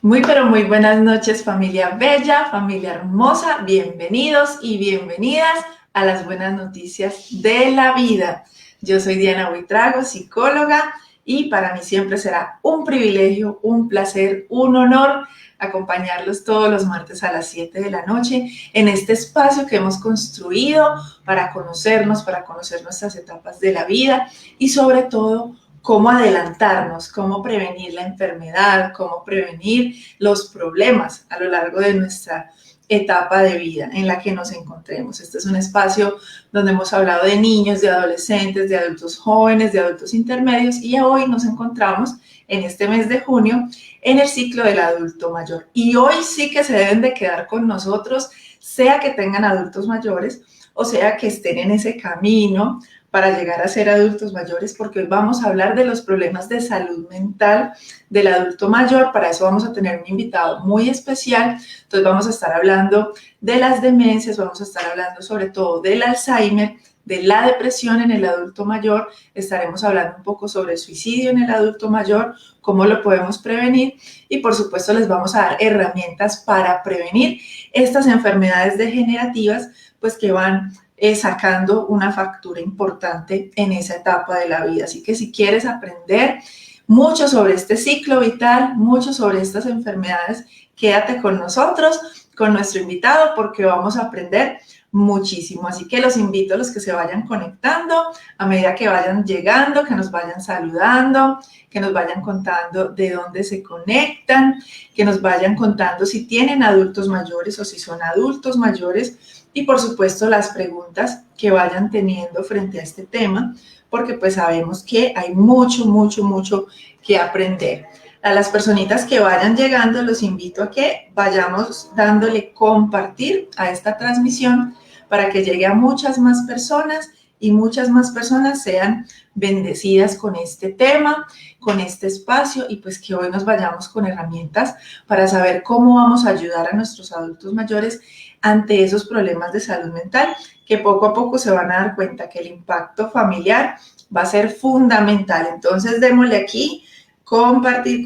Muy, pero muy buenas noches, familia bella, familia hermosa. Bienvenidos y bienvenidas a las buenas noticias de la vida. Yo soy Diana Buitrago, psicóloga, y para mí siempre será un privilegio, un placer, un honor acompañarlos todos los martes a las 7 de la noche en este espacio que hemos construido para conocer nuestras etapas de la vida y sobre todo cómo adelantarnos, cómo prevenir la enfermedad, cómo prevenir los problemas a lo largo de nuestra etapa de vida en la que nos encontremos. Este es un espacio donde hemos hablado de niños, de adolescentes, de adultos jóvenes, de adultos intermedios, y hoy nos encontramos en este mes de junio en el ciclo del adulto mayor. Y hoy sí que se deben de quedar con nosotros, sea que tengan adultos mayores o sea que estén en ese camino para llegar a ser adultos mayores, porque hoy vamos a hablar de los problemas de salud mental del adulto mayor. Para eso vamos a tener un invitado muy especial. Entonces vamos a estar hablando de las demencias, vamos a estar hablando sobre todo del Alzheimer, de la depresión en el adulto mayor. Estaremos hablando un poco sobre el suicidio en el adulto mayor, cómo lo podemos prevenir, y por supuesto les vamos a dar herramientas para prevenir estas enfermedades degenerativas, pues que van sacando una factura importante en esa etapa de la vida. Así que si quieres aprender mucho sobre este ciclo vital, mucho sobre estas enfermedades, quédate con nosotros, con nuestro invitado, porque vamos a aprender muchísimo. Así que los invito a los que se vayan conectando a medida que vayan llegando, que nos vayan saludando, que nos vayan contando de dónde se conectan, que nos vayan contando si tienen adultos mayores o si son adultos mayores, y por supuesto las preguntas que vayan teniendo frente a este tema, porque pues sabemos que hay mucho que aprender. A las personitas que vayan llegando, los invito a que vayamos dándole compartir a esta transmisión para que llegue a muchas más personas y muchas más personas sean bendecidas con este tema, con este espacio, y pues que hoy nos vayamos con herramientas para saber cómo vamos a ayudar a nuestros adultos mayores ante esos problemas de salud mental, que poco a poco se van a dar cuenta que el impacto familiar va a ser fundamental. Entonces démosle aquí compartir.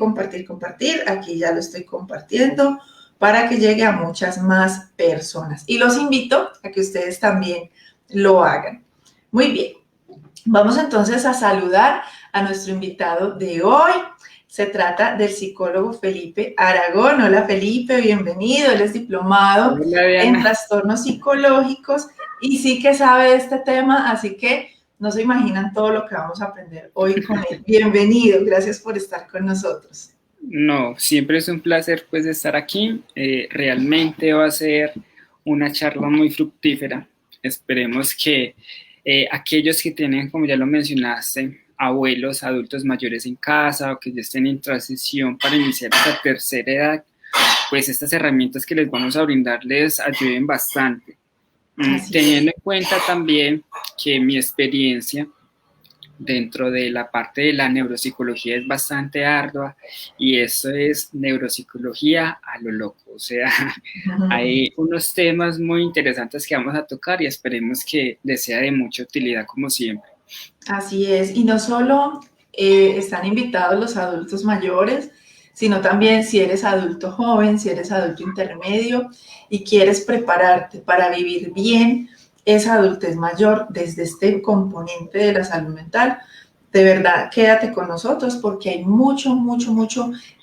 Aquí ya lo estoy compartiendo para que llegue a muchas más personas. Y los invito a que ustedes también lo hagan. Muy bien. Vamos entonces a saludar a nuestro invitado de hoy. Se trata del psicólogo Felipe Aragón. Hola Felipe, bienvenido. Él es diplomado en trastornos psicológicos y sí que sabe de este tema, así que no se imaginan todo lo que vamos a aprender hoy con él. Bienvenido, gracias por estar con nosotros. No, siempre es un placer pues estar aquí. Realmente va a ser una charla muy fructífera. Esperemos que aquellos que tienen, como ya lo mencionaste, abuelos, adultos mayores en casa o que ya estén en transición para iniciar esta tercera edad, pues estas herramientas que les vamos a brindar les ayuden bastante. Teniendo en cuenta también que mi experiencia dentro de la parte de la neuropsicología es bastante ardua, y eso es neuropsicología a lo loco. O sea, hay unos temas muy interesantes que vamos a tocar y esperemos que les sea de mucha utilidad como siempre. Así es, y no solo están invitados los adultos mayores, sino también si eres adulto joven, si eres adulto intermedio y quieres prepararte para vivir bien esa adultez mayor desde este componente de la salud mental. De verdad, quédate con nosotros porque hay mucho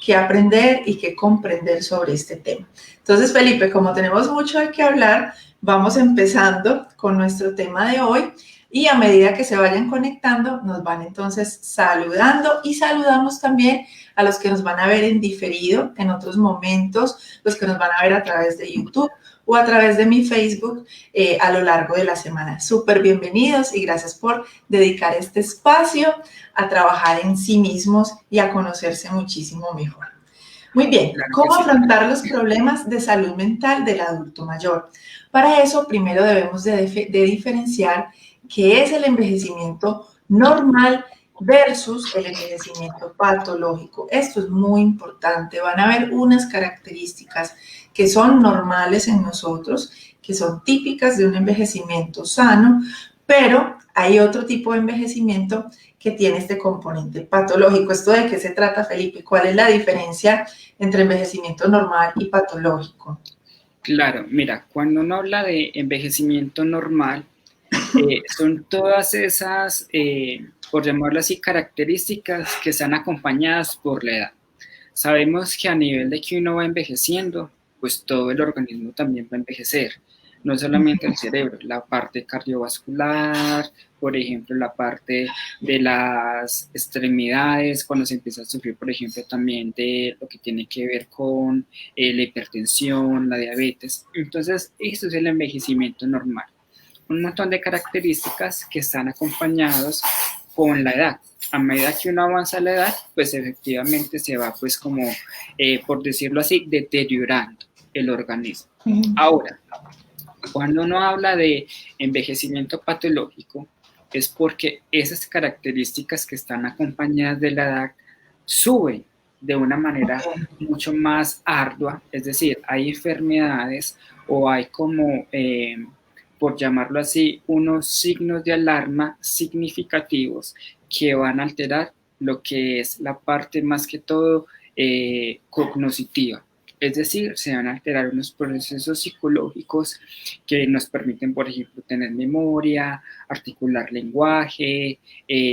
que aprender y que comprender sobre este tema. Entonces, Felipe, como tenemos mucho de qué hablar, vamos empezando con nuestro tema de hoy. Y a medida que se vayan conectando, nos van entonces saludando, y saludamos también a los que nos van a ver en diferido en otros momentos, los que nos van a ver a través de YouTube o a través de mi Facebook a lo largo de la semana. Súper bienvenidos y gracias por dedicar este espacio a trabajar en sí mismos y a conocerse muchísimo mejor. Muy bien, ¿cómo afrontar los problemas de salud mental del adulto mayor? Para eso, primero debemos de diferenciar qué es el envejecimiento normal versus el envejecimiento patológico. Esto es muy importante. Van a haber unas características que son normales en nosotros, que son típicas de un envejecimiento sano, pero hay otro tipo de envejecimiento que tiene este componente patológico. ¿Esto de qué se trata, Felipe? ¿Cuál es la diferencia entre envejecimiento normal y patológico? Claro, mira, cuando uno habla de envejecimiento normal, son todas esas, por llamarlo así, características que están acompañadas por la edad. Sabemos que a nivel de que uno va envejeciendo, pues todo el organismo también va a envejecer, no solamente el cerebro, la parte cardiovascular, por ejemplo, la parte de las extremidades, cuando se empieza a sufrir, por ejemplo, también de lo que tiene que ver con la hipertensión, la diabetes. Entonces, eso es el envejecimiento normal. Un montón de características que están acompañados con la edad. A medida que uno avanza la edad, pues efectivamente se va, pues como, por decirlo así, deteriorando el organismo. Ahora, cuando uno habla de envejecimiento patológico, es porque esas características que están acompañadas de la edad suben de una manera mucho más ardua, es decir, hay enfermedades o hay como, por llamarlo así, unos signos de alarma significativos que van a alterar lo que es la parte más que todo cognitiva. Es decir, se van a alterar unos procesos psicológicos que nos permiten, por ejemplo, tener memoria, articular lenguaje,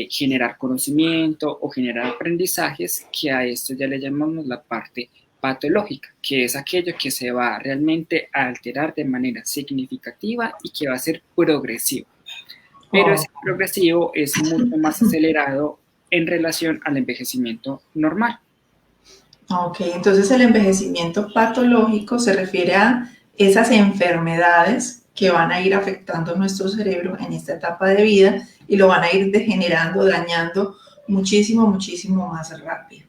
generar conocimiento o generar aprendizajes, que a esto ya le llamamos la parte patológica, que es aquello que se va realmente a alterar de manera significativa y que va a ser progresivo. Pero ese progresivo es mucho más acelerado en relación al envejecimiento normal. Ok, entonces el envejecimiento patológico se refiere a esas enfermedades que van a ir afectando nuestro cerebro en esta etapa de vida y lo van a ir degenerando, dañando muchísimo, muchísimo más rápido.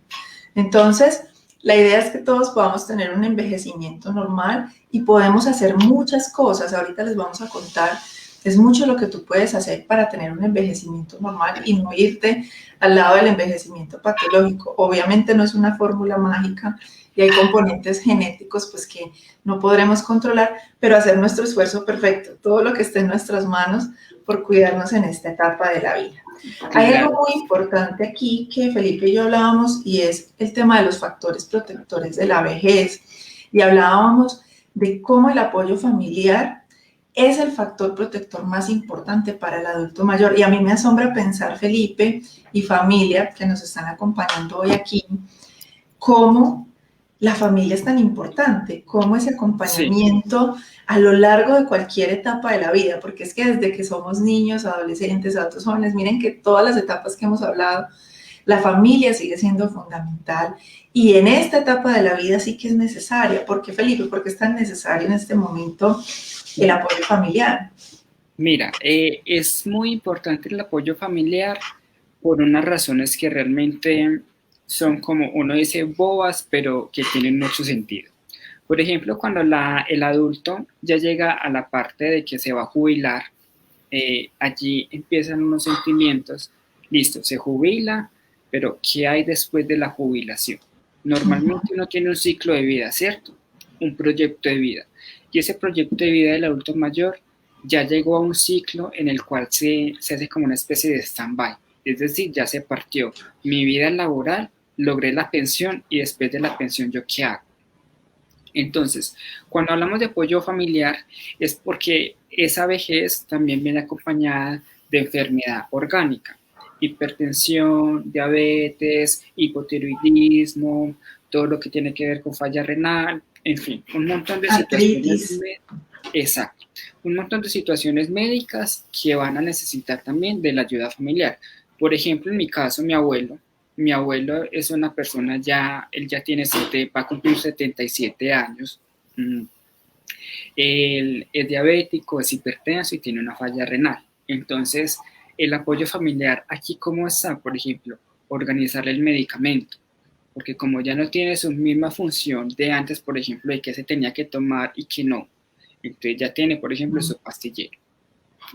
Entonces, la idea es que todos podamos tener un envejecimiento normal y podemos hacer muchas cosas. Ahorita les vamos a contar, es mucho lo que tú puedes hacer para tener un envejecimiento normal y no irte al lado del envejecimiento patológico. Obviamente no es una fórmula mágica y hay componentes genéticos pues que no podremos controlar, pero hacer nuestro esfuerzo perfecto, todo lo que esté en nuestras manos por cuidarnos en esta etapa de la vida. Hay algo muy importante aquí que Felipe y yo hablábamos y es el tema de los factores protectores de la vejez. Y hablábamos de cómo el apoyo familiar es el factor protector más importante para el adulto mayor. Y a mí me asombra pensar, Felipe y familia que nos están acompañando hoy aquí, cómo la familia es tan importante, cómo ese acompañamiento a lo largo de cualquier etapa de la vida, porque es que desde que somos niños, adolescentes, adultos jóvenes, miren que todas las etapas que hemos hablado, la familia sigue siendo fundamental y en esta etapa de la vida sí que es necesaria. ¿Por qué, Felipe? ¿Por qué es tan necesario en este momento el apoyo familiar? Mira, es muy importante el apoyo familiar por unas razones que realmente son como uno dice bobas, pero que tienen mucho sentido. Por ejemplo, cuando el adulto ya llega a la parte de que se va a jubilar, allí empiezan unos sentimientos, listo, se jubila, pero ¿qué hay después de la jubilación? Normalmente uno tiene un ciclo de vida, ¿cierto? Un proyecto de vida. Y ese proyecto de vida del adulto mayor ya llegó a un ciclo en el cual se hace como una especie de stand-by. Es decir, ya se partió mi vida laboral, logré la pensión y después de la pensión, ¿yo qué hago? Entonces, cuando hablamos de apoyo familiar es porque esa vejez también viene acompañada de enfermedad orgánica, hipertensión, diabetes, hipotiroidismo, todo lo que tiene que ver con falla renal, en fin, un montón de situaciones. Exacto, un montón de situaciones médicas que van a necesitar también de la ayuda familiar. Por ejemplo, en mi caso, mi abuelo es una persona ya, él ya tiene, va a cumplir 77 años. Él es diabético, es hipertenso y tiene una falla renal. Entonces, el apoyo familiar aquí, ¿cómo está? Por ejemplo, organizarle el medicamento. Porque como ya no tiene su misma función de antes, por ejemplo, de que se tenía que tomar y que no. Entonces ya tiene, por ejemplo, su pastillero.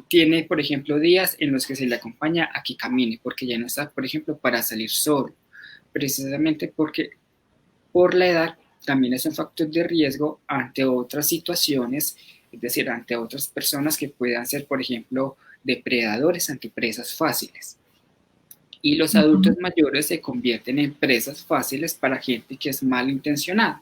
Tiene, por ejemplo, días en los que se le acompaña a que camine, porque ya no está, por ejemplo, para salir solo, precisamente porque por la edad también es un factor de riesgo ante otras situaciones, es decir, ante otras personas que puedan ser, por ejemplo, depredadores ante presas fáciles. Y los adultos mayores se convierten en presas fáciles para gente que es malintencionada,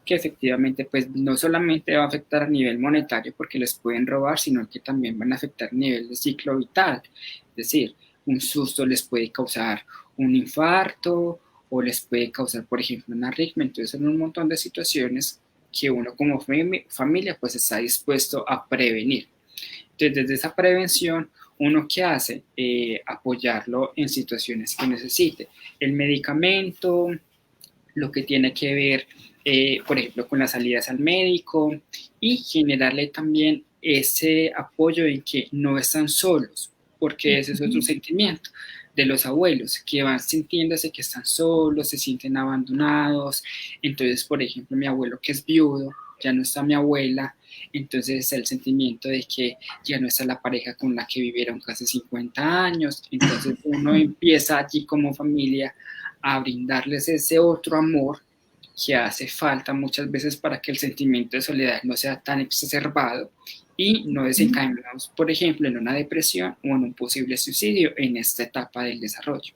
que efectivamente pues no solamente va a afectar a nivel monetario porque les pueden robar, sino que también van a afectar a nivel de ciclo vital. Es decir, un susto les puede causar un infarto o les puede causar, por ejemplo, una arritmia. Entonces son un montón de situaciones que uno como familia pues está dispuesto a prevenir. Entonces, desde esa prevención, ¿uno qué hace? Apoyarlo en situaciones que necesite. El medicamento, lo que tiene que ver, por ejemplo, con las salidas al médico y generarle también ese apoyo en que no están solos, porque ese es otro sentimiento de los abuelos, que van sintiéndose que están solos, se sienten abandonados. Entonces, por ejemplo, mi abuelo que es viudo, ya no está mi abuela, entonces está el sentimiento de que ya no está la pareja con la que vivieron casi 50 años, entonces uno empieza allí como familia a brindarles ese otro amor que hace falta muchas veces para que el sentimiento de soledad no sea tan exacerbado y no desencadenemos, por ejemplo, en una depresión o en un posible suicidio en esta etapa del desarrollo.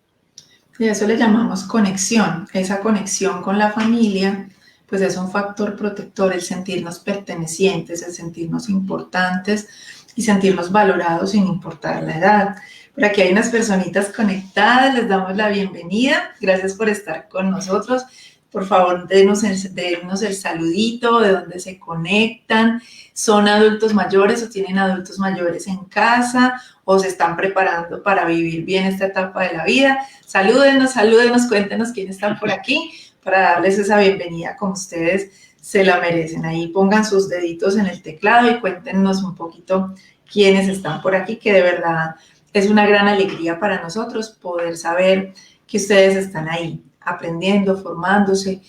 Y eso le llamamos conexión. Esa conexión con la familia, pues es un factor protector, el sentirnos pertenecientes, el sentirnos importantes y sentirnos valorados sin importar la edad. Por aquí hay unas personitas conectadas, les damos la bienvenida. Gracias por estar con nosotros. Por favor, denos el saludito, de dónde se conectan. ¿Son adultos mayores o tienen adultos mayores en casa o se están preparando para vivir bien esta etapa de la vida? Salúdenos, cuéntenos quiénes están por aquí para darles esa bienvenida como ustedes se la merecen. Ahí pongan sus deditos en el teclado y cuéntenos un poquito quiénes están por aquí, que de verdad es una gran alegría para nosotros poder saber que ustedes están ahí, aprendiendo, formándose,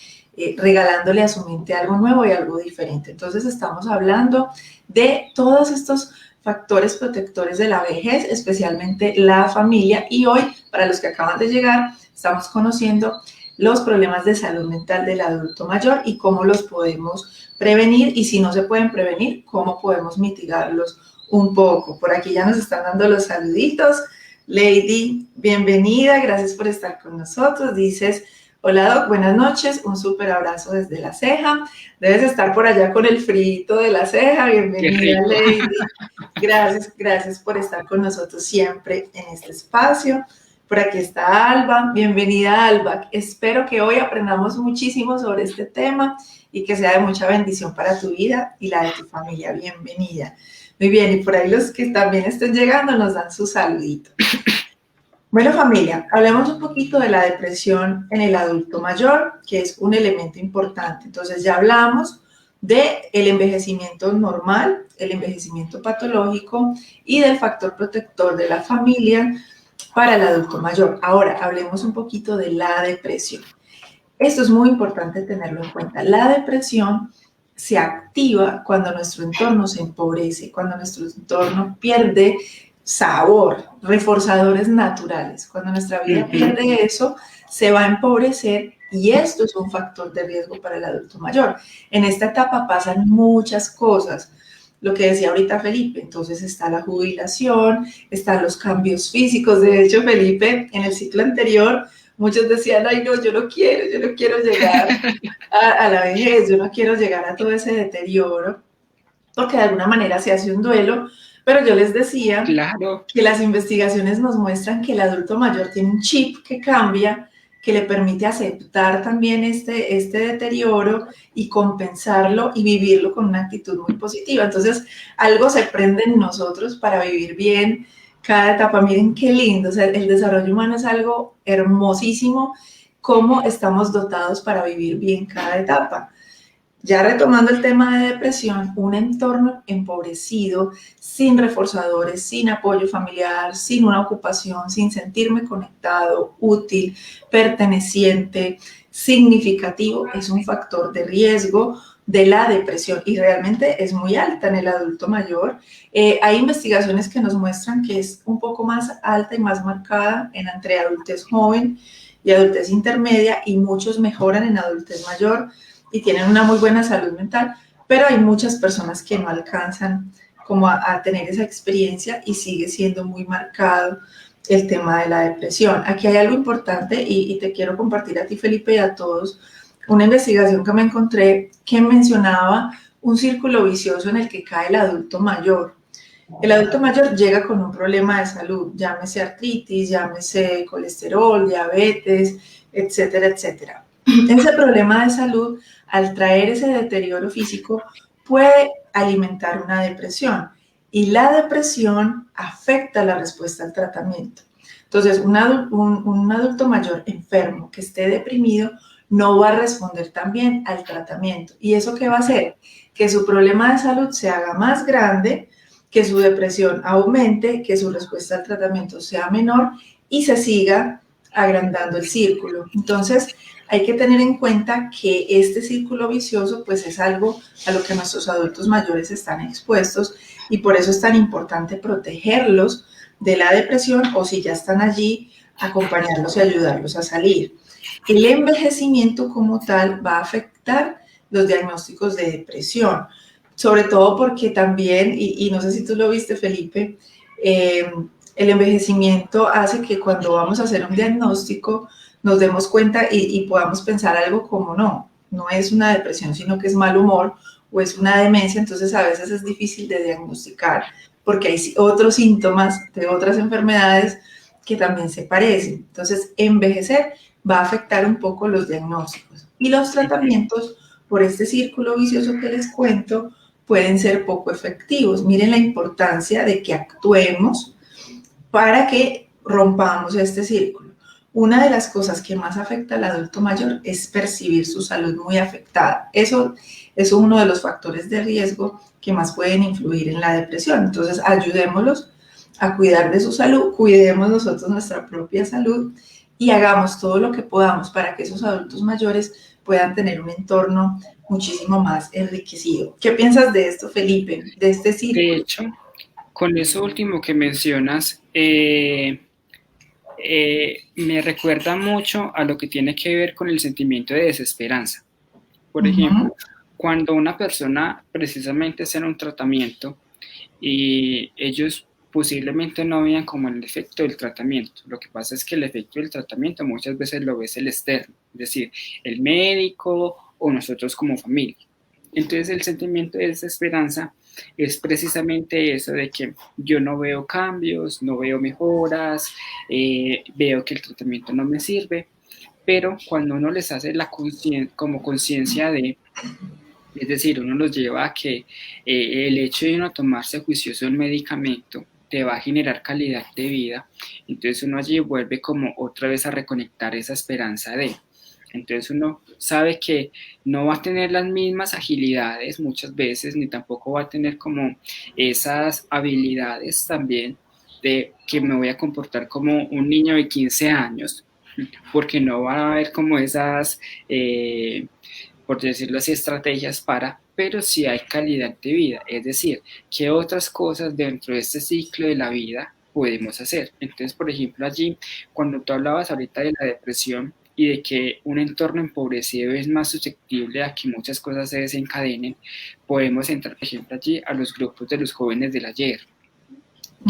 regalándole a su mente algo nuevo y algo diferente. Entonces estamos hablando de todos estos factores protectores de la vejez, especialmente la familia, y hoy, para los que acaban de llegar, estamos conociendo los problemas de salud mental del adulto mayor y cómo los podemos prevenir, y si no se pueden prevenir, cómo podemos mitigarlos un poco. Por aquí ya nos están dando los saluditos. Lady, bienvenida, gracias por estar con nosotros. Dices, hola Doc, buenas noches, un súper abrazo desde La Ceja. Debes estar por allá con el frito de La Ceja. Bienvenida, Lady. Gracias por estar con nosotros siempre en este espacio. Por aquí está Alba. Bienvenida, Alba. Espero que hoy aprendamos muchísimo sobre este tema y que sea de mucha bendición para tu vida y la de tu familia. Bienvenida. Muy bien, y por ahí los que también estén llegando nos dan su saludito. Bueno, familia, hablemos un poquito de la depresión en el adulto mayor, que es un elemento importante. Entonces ya hablamos del envejecimiento normal, el envejecimiento patológico y del factor protector de la familia para el adulto mayor. Ahora, hablemos un poquito de la depresión. Esto es muy importante tenerlo en cuenta. La depresión se activa cuando nuestro entorno se empobrece, cuando nuestro entorno pierde sabor, reforzadores naturales. Cuando nuestra vida pierde eso, se va a empobrecer y esto es un factor de riesgo para el adulto mayor. En esta etapa pasan muchas cosas. Lo que decía ahorita Felipe, entonces está la jubilación, están los cambios físicos. De hecho, Felipe, en el ciclo anterior, muchos decían, ay no, yo no quiero llegar a la vejez, yo no quiero llegar a todo ese deterioro, porque de alguna manera se hace un duelo, pero yo les decía que las investigaciones nos muestran que el adulto mayor tiene un chip que cambia, que le permite aceptar también este deterioro y compensarlo y vivirlo con una actitud muy positiva. Entonces, algo se prende en nosotros para vivir bien cada etapa. Miren qué lindo, o sea, el desarrollo humano es algo hermosísimo, cómo estamos dotados para vivir bien cada etapa. Ya retomando el tema de depresión, un entorno empobrecido, sin reforzadores, sin apoyo familiar, sin una ocupación, sin sentirme conectado, útil, perteneciente, significativo, es un factor de riesgo de la depresión y realmente es muy alta en el adulto mayor. Hay investigaciones que nos muestran que es un poco más alta y más marcada entre adultez joven y adultez intermedia y muchos mejoran en adultez mayor y tienen una muy buena salud mental, pero hay muchas personas que no alcanzan como a tener esa experiencia y sigue siendo muy marcado el tema de la depresión. Aquí hay algo importante y te quiero compartir a ti, Felipe, y a todos, una investigación que me encontré que mencionaba un círculo vicioso en el que cae el adulto mayor. El adulto mayor llega con un problema de salud, llámese artritis, llámese colesterol, diabetes, etcétera, etcétera. Ese problema de salud, al traer ese deterioro físico, puede alimentar una depresión y la depresión afecta la respuesta al tratamiento. Entonces, un adulto mayor enfermo que esté deprimido no va a responder tan bien al tratamiento. ¿Y eso qué va a hacer? Que su problema de salud se haga más grande, que su depresión aumente, que su respuesta al tratamiento sea menor y se siga agrandando el círculo. Entonces, hay que tener en cuenta que este círculo vicioso pues es algo a lo que nuestros adultos mayores están expuestos y por eso es tan importante protegerlos de la depresión o si ya están allí, acompañarlos y ayudarlos a salir. El envejecimiento como tal va a afectar los diagnósticos de depresión, sobre todo porque también, y no sé si tú lo viste, Felipe, el envejecimiento hace que cuando vamos a hacer un diagnóstico nos demos cuenta y podamos pensar algo como no es una depresión, sino que es mal humor o es una demencia, entonces a veces es difícil de diagnosticar porque hay otros síntomas de otras enfermedades que también se parecen. Entonces, envejecer va a afectar un poco los diagnósticos. Y los tratamientos por este círculo vicioso que les cuento pueden ser poco efectivos. Miren la importancia de que actuemos para que rompamos este círculo. Una de las cosas que más afecta al adulto mayor es percibir su salud muy afectada. Eso es uno de los factores de riesgo que más pueden influir en la depresión. Entonces, ayudémoslos a cuidar de su salud, cuidemos nosotros nuestra propia salud y hagamos todo lo que podamos para que esos adultos mayores puedan tener un entorno muchísimo más enriquecido. ¿Qué piensas de esto, Felipe? De este círculo. De hecho, con eso último que mencionas, me recuerda mucho a lo que tiene que ver con el sentimiento de desesperanza. Por ejemplo, cuando una persona precisamente está en un tratamiento y ellos posiblemente no vean como el efecto del tratamiento. Lo que pasa es que el efecto del tratamiento muchas veces lo ves el externo, es decir, el médico o nosotros como familia. Entonces el sentimiento de desesperanza es precisamente eso de que yo no veo cambios, no veo mejoras, veo que el tratamiento no me sirve, pero cuando uno les hace como conciencia de, es decir, uno los lleva a que el hecho de no tomarse juicioso el medicamento te va a generar calidad de vida, entonces uno allí vuelve como otra vez a reconectar esa esperanza de... Entonces uno sabe que no va a tener las mismas agilidades muchas veces, ni tampoco va a tener como esas habilidades también de que me voy a comportar como un niño de 15 años, porque no va a haber como esas, por decirlo así, estrategias para, pero sí hay calidad de vida, es decir, qué otras cosas dentro de este ciclo de la vida podemos hacer. Entonces, por ejemplo, allí, cuando tú hablabas ahorita de la depresión, y de que un entorno empobrecido es más susceptible a que muchas cosas se desencadenen, podemos entrar, por ejemplo, allí a los grupos de los jóvenes del ayer,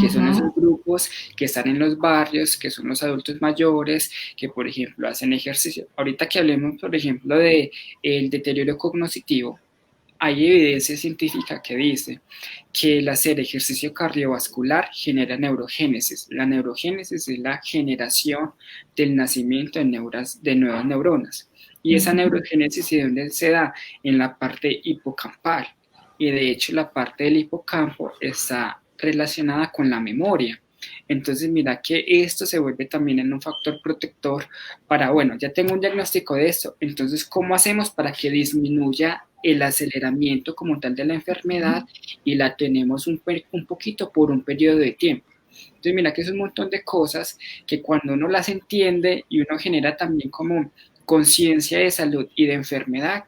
que son esos grupos que están en los barrios, que son los adultos mayores, que por ejemplo hacen ejercicio. Ahorita que hablemos, por ejemplo, de el deterioro cognitivo, hay evidencia científica que dice que el hacer ejercicio cardiovascular genera neurogénesis. La neurogénesis es la generación del nacimiento de nuevas neuronas. Y esa neurogénesis, ¿de dónde se da? En la parte hipocampal. Y de hecho la parte del hipocampo está relacionada con la memoria. Entonces, mira que esto se vuelve también en un factor protector para, bueno, ya tengo un diagnóstico de esto, entonces, ¿cómo hacemos para que disminuya el aceleramiento como tal de la enfermedad y la tenemos un poquito por un periodo de tiempo? Entonces, mira que es un montón de cosas que cuando uno las entiende y uno genera también como conciencia de salud y de enfermedad,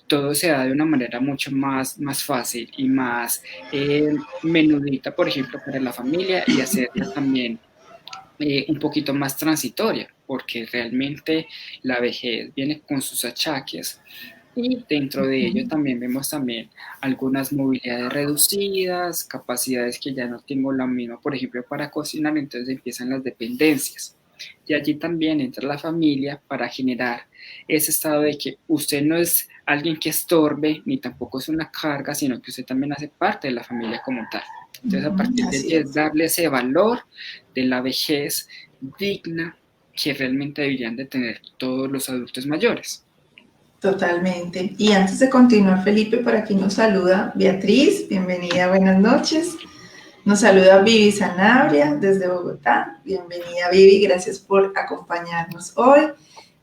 todo se da de una manera mucho más fácil y más menudita, por ejemplo, para la familia y hacerla también un poquito más transitoria, porque realmente la vejez viene con sus achaques Y dentro de ello también vemos también algunas movilidades reducidas, capacidades que ya no tengo la misma, por ejemplo, para cocinar, entonces empiezan las dependencias. Y allí también entra la familia para generar ese estado de que usted no es alguien que estorbe, ni tampoco es una carga, sino que usted también hace parte de la familia como tal. Entonces, a partir de allí es darle ese valor de la vejez digna que realmente deberían de tener todos los adultos mayores. Totalmente. Y antes de continuar, Felipe, por aquí nos saluda Beatriz, bienvenida, buenas noches. Nos saluda Vivi Sanabria desde Bogotá. Bienvenida, Vivi, gracias por acompañarnos hoy.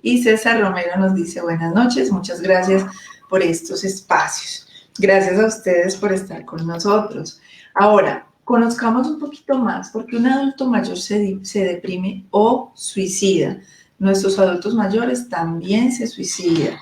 Y César Romero nos dice buenas noches, muchas gracias por estos espacios. Gracias a ustedes por estar con nosotros. Ahora, conozcamos un poquito más, porque un adulto mayor se deprime o suicida. Nuestros adultos mayores también se suicidan.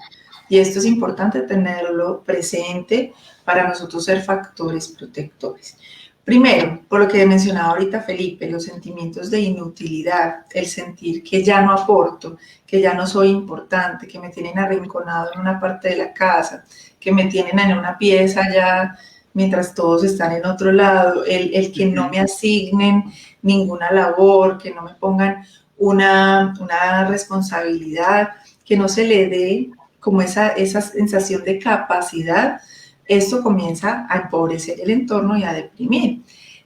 Y esto es importante tenerlo presente para nosotros ser factores protectores. Primero, por lo que mencionaba ahorita Felipe, los sentimientos de inutilidad, el sentir que ya no aporto, que ya no soy importante, que me tienen arrinconado en una parte de la casa, que me tienen en una pieza ya mientras todos están en otro lado, el que no me asignen ninguna labor, que no me pongan una responsabilidad, que no se le dé como esa sensación de capacidad. Esto comienza a empobrecer el entorno y a deprimir.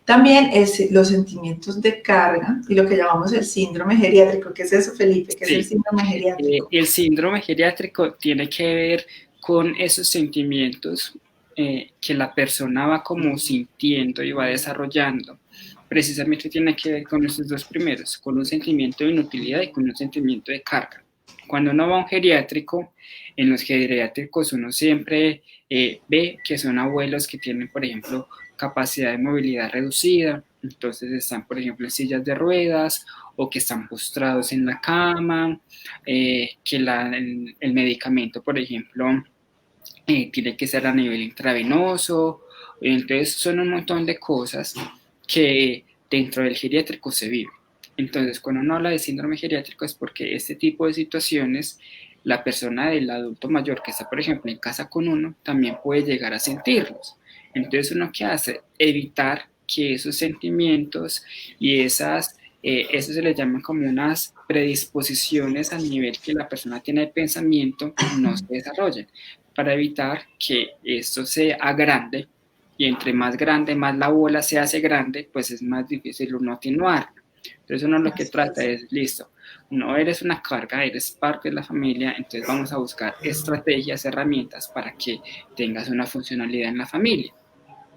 También los sentimientos de carga y lo que llamamos el síndrome geriátrico. ¿Qué es eso, Felipe? ¿Qué es el síndrome geriátrico? El síndrome geriátrico tiene que ver con esos sentimientos que la persona va como sintiendo y va desarrollando. Precisamente tiene que ver con esos dos primeros, con un sentimiento de inutilidad y con un sentimiento de carga. Cuando uno va a un geriátrico, en los geriátricos uno siempre ve que son abuelos que tienen, por ejemplo, capacidad de movilidad reducida, entonces están, por ejemplo, en sillas de ruedas o que están postrados en la cama, que el medicamento, por ejemplo, tiene que ser a nivel intravenoso, entonces son un montón de cosas que dentro del geriátrico se vive. Entonces, cuando uno habla de síndrome geriátrico es porque este tipo de situaciones, la persona del adulto mayor que está, por ejemplo, en casa con uno, también puede llegar a sentirlos. Entonces, ¿uno qué hace? Evitar que esos sentimientos y eso se le llama como unas predisposiciones al nivel que la persona tiene de pensamiento, no se desarrollen, para evitar que esto se agrande, y entre más grande, más la bola se hace grande, pues es más difícil uno atenuar. Entonces uno lo que trata es, listo, no eres una carga, eres parte de la familia, entonces vamos a buscar estrategias, herramientas para que tengas una funcionalidad en la familia.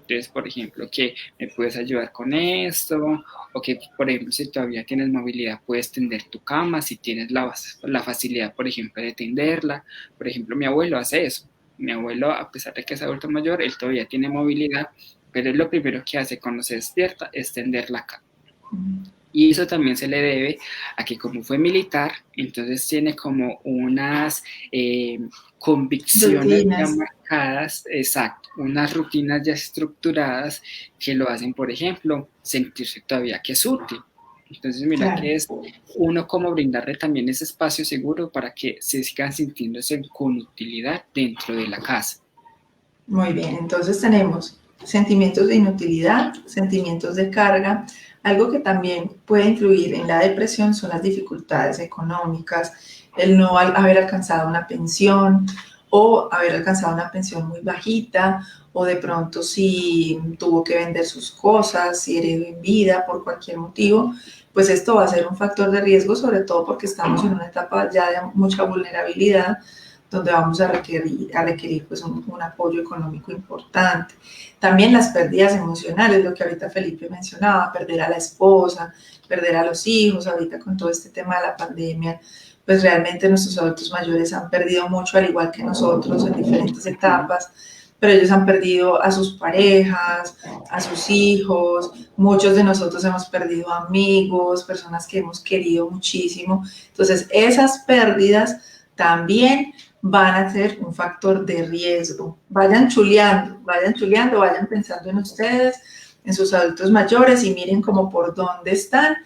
Entonces, por ejemplo, que me puedes ayudar con esto, o que, por ejemplo, si todavía tienes movilidad, puedes tender tu cama, si tienes la facilidad, por ejemplo, de tenderla. Por ejemplo, mi abuelo hace eso. Mi abuelo, a pesar de que es adulto mayor, él todavía tiene movilidad, pero lo primero que hace cuando se despierta es tender la cama. Y eso también se le debe a que como fue militar, entonces tiene como unas convicciones ya marcadas, exacto, unas rutinas ya estructuradas que lo hacen, por ejemplo, sentirse todavía que es útil. Entonces, mira que es uno como brindarle también ese espacio seguro para que se sigan sintiéndose con utilidad dentro de la casa. Muy bien, entonces tenemos sentimientos de inutilidad, sentimientos de carga. Algo que también puede influir en la depresión son las dificultades económicas, el no haber alcanzado una pensión o haber alcanzado una pensión muy bajita, o de pronto si tuvo que vender sus cosas, si heredó en vida por cualquier motivo, pues esto va a ser un factor de riesgo, sobre todo porque estamos en una etapa ya de mucha vulnerabilidad, donde vamos a requerir pues un apoyo económico importante. También las pérdidas emocionales, lo que ahorita Felipe mencionaba, perder a la esposa, perder a los hijos, ahorita con todo este tema de la pandemia, pues realmente nuestros adultos mayores han perdido mucho, al igual que nosotros, en diferentes etapas, pero ellos han perdido a sus parejas, a sus hijos, muchos de nosotros hemos perdido amigos, personas que hemos querido muchísimo. Entonces, esas pérdidas también van a ser un factor de riesgo. Vayan chuleando, vayan pensando en ustedes, en sus adultos mayores y miren como por dónde están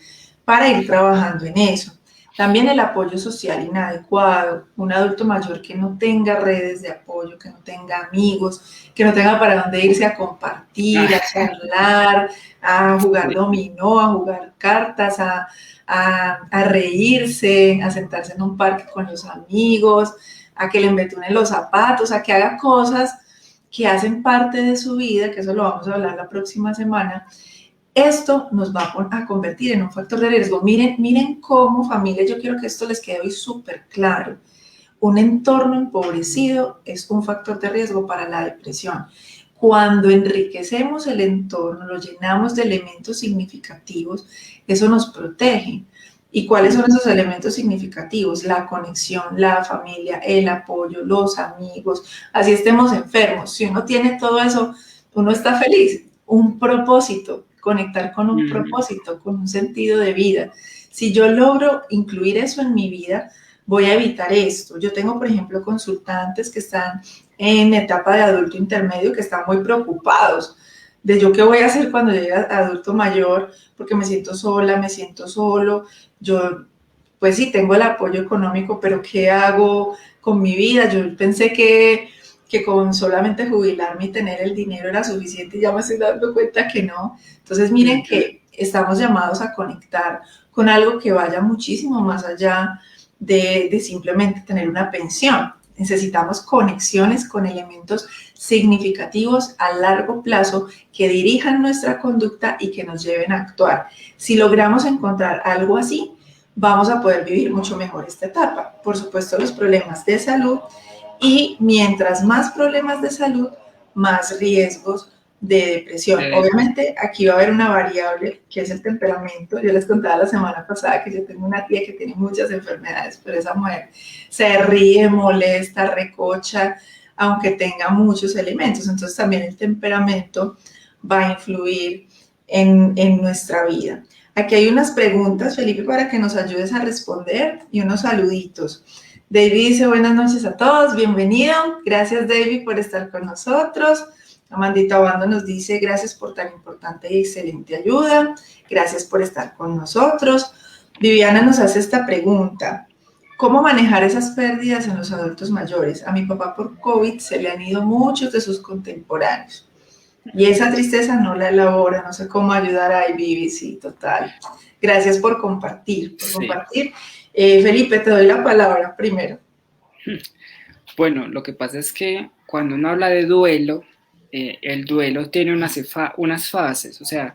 para ir trabajando en eso. También el apoyo social inadecuado, un adulto mayor que no tenga redes de apoyo, que no tenga amigos, que no tenga para dónde irse a compartir, a charlar, a jugar dominó, a jugar cartas, a reírse, a sentarse en un parque con los amigos, a que le embetunen los zapatos, a que haga cosas que hacen parte de su vida, que eso lo vamos a hablar la próxima semana. Esto nos va a convertir en un factor de riesgo. Miren cómo, familia, yo quiero que esto les quede hoy súper claro. Un entorno empobrecido es un factor de riesgo para la depresión. Cuando enriquecemos el entorno, lo llenamos de elementos significativos, eso nos protege. ¿Y cuáles son esos elementos significativos? La conexión, la familia, el apoyo, los amigos. Así estemos enfermos. Si uno tiene todo eso, uno está feliz. Un propósito, conectar con un propósito, con un sentido de vida. Si yo logro incluir eso en mi vida, voy a evitar esto. Yo tengo, por ejemplo, consultantes que están en etapa de adulto intermedio que están muy preocupados de yo qué voy a hacer cuando llegue a adulto mayor, porque me siento sola, me siento solo. Yo, pues sí, tengo el apoyo económico, pero ¿qué hago con mi vida? Yo pensé que con solamente jubilarme y tener el dinero era suficiente y ya me estoy dando cuenta que no. Entonces miren que estamos llamados a conectar con algo que vaya muchísimo más allá de simplemente tener una pensión. Necesitamos conexiones con elementos significativos a largo plazo que dirijan nuestra conducta y que nos lleven a actuar. Si logramos encontrar algo así, vamos a poder vivir mucho mejor esta etapa. Por supuesto, los problemas de salud, y mientras más problemas de salud, más riesgos de depresión. Obviamente aquí va a haber una variable que es el temperamento. Yo les contaba la semana pasada que yo tengo una tía que tiene muchas enfermedades, pero esa mujer se ríe, molesta, recocha, aunque tenga muchos elementos. Entonces también el temperamento va a influir en nuestra vida. Aquí hay unas preguntas, Felipe, para que nos ayudes a responder y unos saluditos. David dice buenas noches a todos, bienvenido. Gracias, David, por estar con nosotros. Amandita Obando nos dice gracias por tan importante y excelente ayuda. Gracias por estar con nosotros. Viviana nos hace esta pregunta. ¿Cómo manejar esas pérdidas en los adultos mayores? A mi papá por COVID se le han ido muchos de sus contemporáneos. Y esa tristeza no la elabora, no sé cómo ayudar a Vivi, sí, total. Gracias por compartir, compartir. Felipe, te doy la palabra primero. Bueno, lo que pasa es que cuando uno habla de duelo, el duelo tiene unas fases, o sea,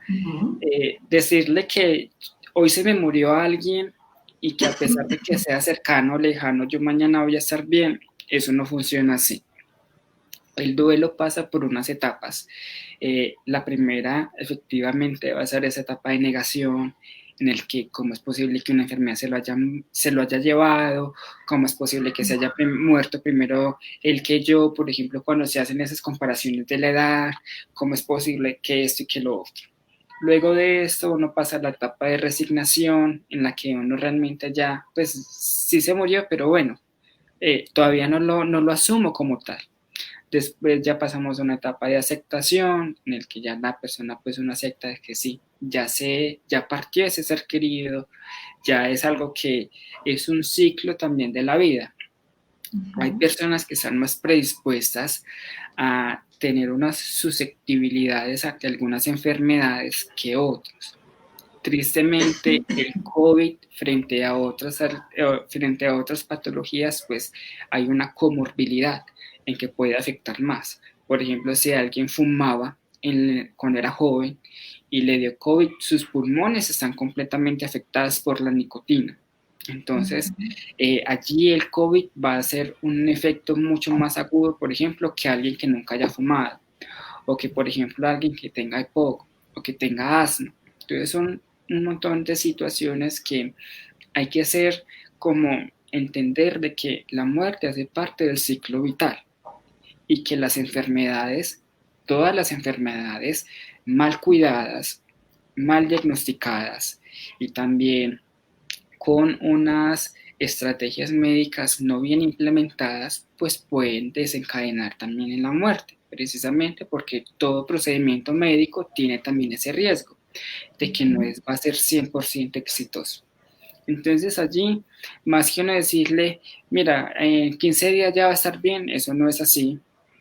decirle que hoy se me murió alguien y que a pesar de que sea cercano o lejano, yo mañana voy a estar bien, eso no funciona así. El duelo pasa por unas etapas. La primera, efectivamente, va a ser esa etapa de negación, en el que cómo es posible que una enfermedad se lo haya llevado, cómo es posible que se haya muerto primero él que yo, por ejemplo, cuando se hacen esas comparaciones de la edad, cómo es posible que esto y que lo otro. Luego de esto uno pasa a la etapa de resignación, en la que uno realmente ya, pues sí se murió, pero bueno, todavía no lo asumo como tal. Después ya pasamos a una etapa de aceptación, en el que ya la persona pues uno acepta que sí, ya partió ese ser querido, ya es algo que es un ciclo también de la vida. Hay personas que están más predispuestas a tener unas susceptibilidades ante algunas enfermedades que otros. Tristemente, el COVID frente a otras patologías, pues hay una comorbilidad en que puede afectar más. Por ejemplo, si alguien fumaba cuando era joven y le dio COVID, sus pulmones están completamente afectados por la nicotina. Entonces, allí el COVID va a ser un efecto mucho más agudo, por ejemplo, que alguien que nunca haya fumado, o que, por ejemplo, alguien que tenga EPOC, o que tenga asma. Entonces, son un montón de situaciones que hay que hacer como entender de que la muerte hace parte del ciclo vital y que las enfermedades, todas las enfermedades mal cuidadas, mal diagnosticadas y también con unas estrategias médicas no bien implementadas, pues pueden desencadenar también en la muerte, precisamente porque todo procedimiento médico tiene también ese riesgo de que no va a ser 100% exitoso. Entonces allí, más que uno decirle, mira, en 15 días ya va a estar bien, eso no es así.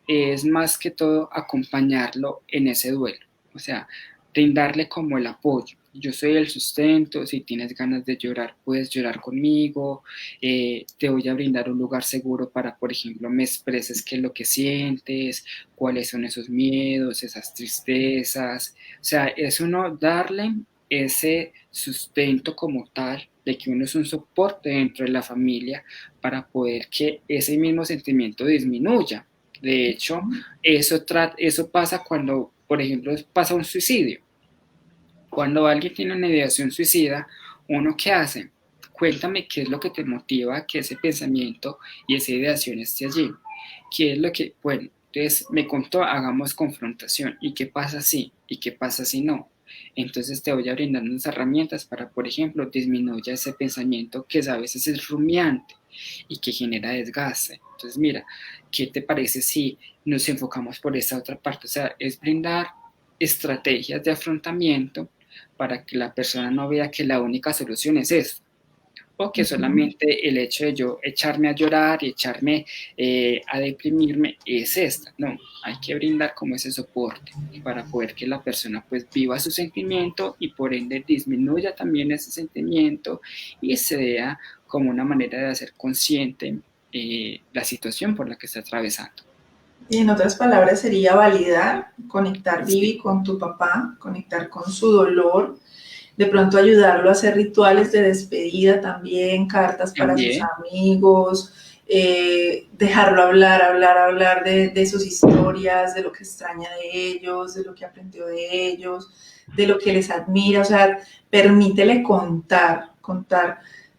Es más que todo acompañarlo en ese duelo. O sea, brindarle como el apoyo. Yo soy el sustento, si tienes ganas de llorar, puedes llorar conmigo, te voy a brindar un lugar seguro para, por ejemplo, me expreses qué es lo que sientes, cuáles son esos miedos, esas tristezas. O sea, es uno darle ese sustento como tal, de que uno es un soporte dentro de la familia para poder que ese mismo sentimiento disminuya. De hecho, eso pasa cuando, por ejemplo, pasa un suicidio. Cuando alguien tiene una ideación suicida, ¿uno qué hace? Cuéntame qué es lo que te motiva a que ese pensamiento y esa ideación esté allí. ¿Qué es lo que, bueno, entonces me contó, hagamos confrontación. ¿Y qué pasa si? ¿Y qué pasa si no? Entonces te voy a brindar unas herramientas para, por ejemplo, disminuya ese pensamiento que a veces es rumiante y que genera desgaste. Entonces, mira, ¿qué te parece si nos enfocamos por esta otra parte? O sea, es brindar estrategias de afrontamiento para que la persona no vea que la única solución es eso, o que solamente el hecho de yo echarme a llorar y echarme a deprimirme es esta. No, hay que brindar como ese soporte para poder que la persona pues viva su sentimiento y por ende disminuya también ese sentimiento y se vea como una manera de hacer consciente la situación por la que está atravesando. Y en otras palabras sería validar, conectar, Vivi, Sí, con tu papá, conectar con su dolor, de pronto ayudarlo a hacer rituales de despedida también, cartas para sus también. amigos, dejarlo hablar de sus historias, de lo que extraña de ellos, de lo que aprendió de ellos, de lo que les admira, o sea, permítele contar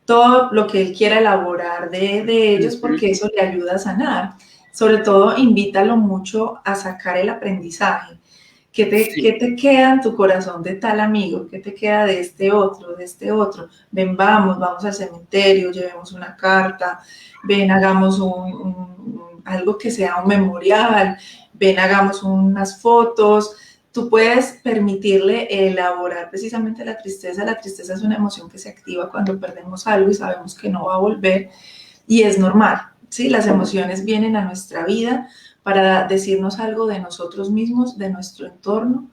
todo lo que él quiera elaborar de ellos, porque eso le ayuda a sanar. Sobre todo, invítalo mucho a sacar el aprendizaje. ¿Qué Sí. te queda en tu corazón de tal amigo? ¿Qué te queda de este otro, de este otro? Ven, vamos al cementerio, llevemos una carta, ven, hagamos algo que sea un memorial, ven, hagamos unas fotos. Tú puedes permitirle elaborar precisamente la tristeza. La tristeza es una emoción que se activa cuando perdemos algo y sabemos que no va a volver y es normal, ¿sí? Las emociones vienen a nuestra vida para decirnos algo de nosotros mismos, de nuestro entorno,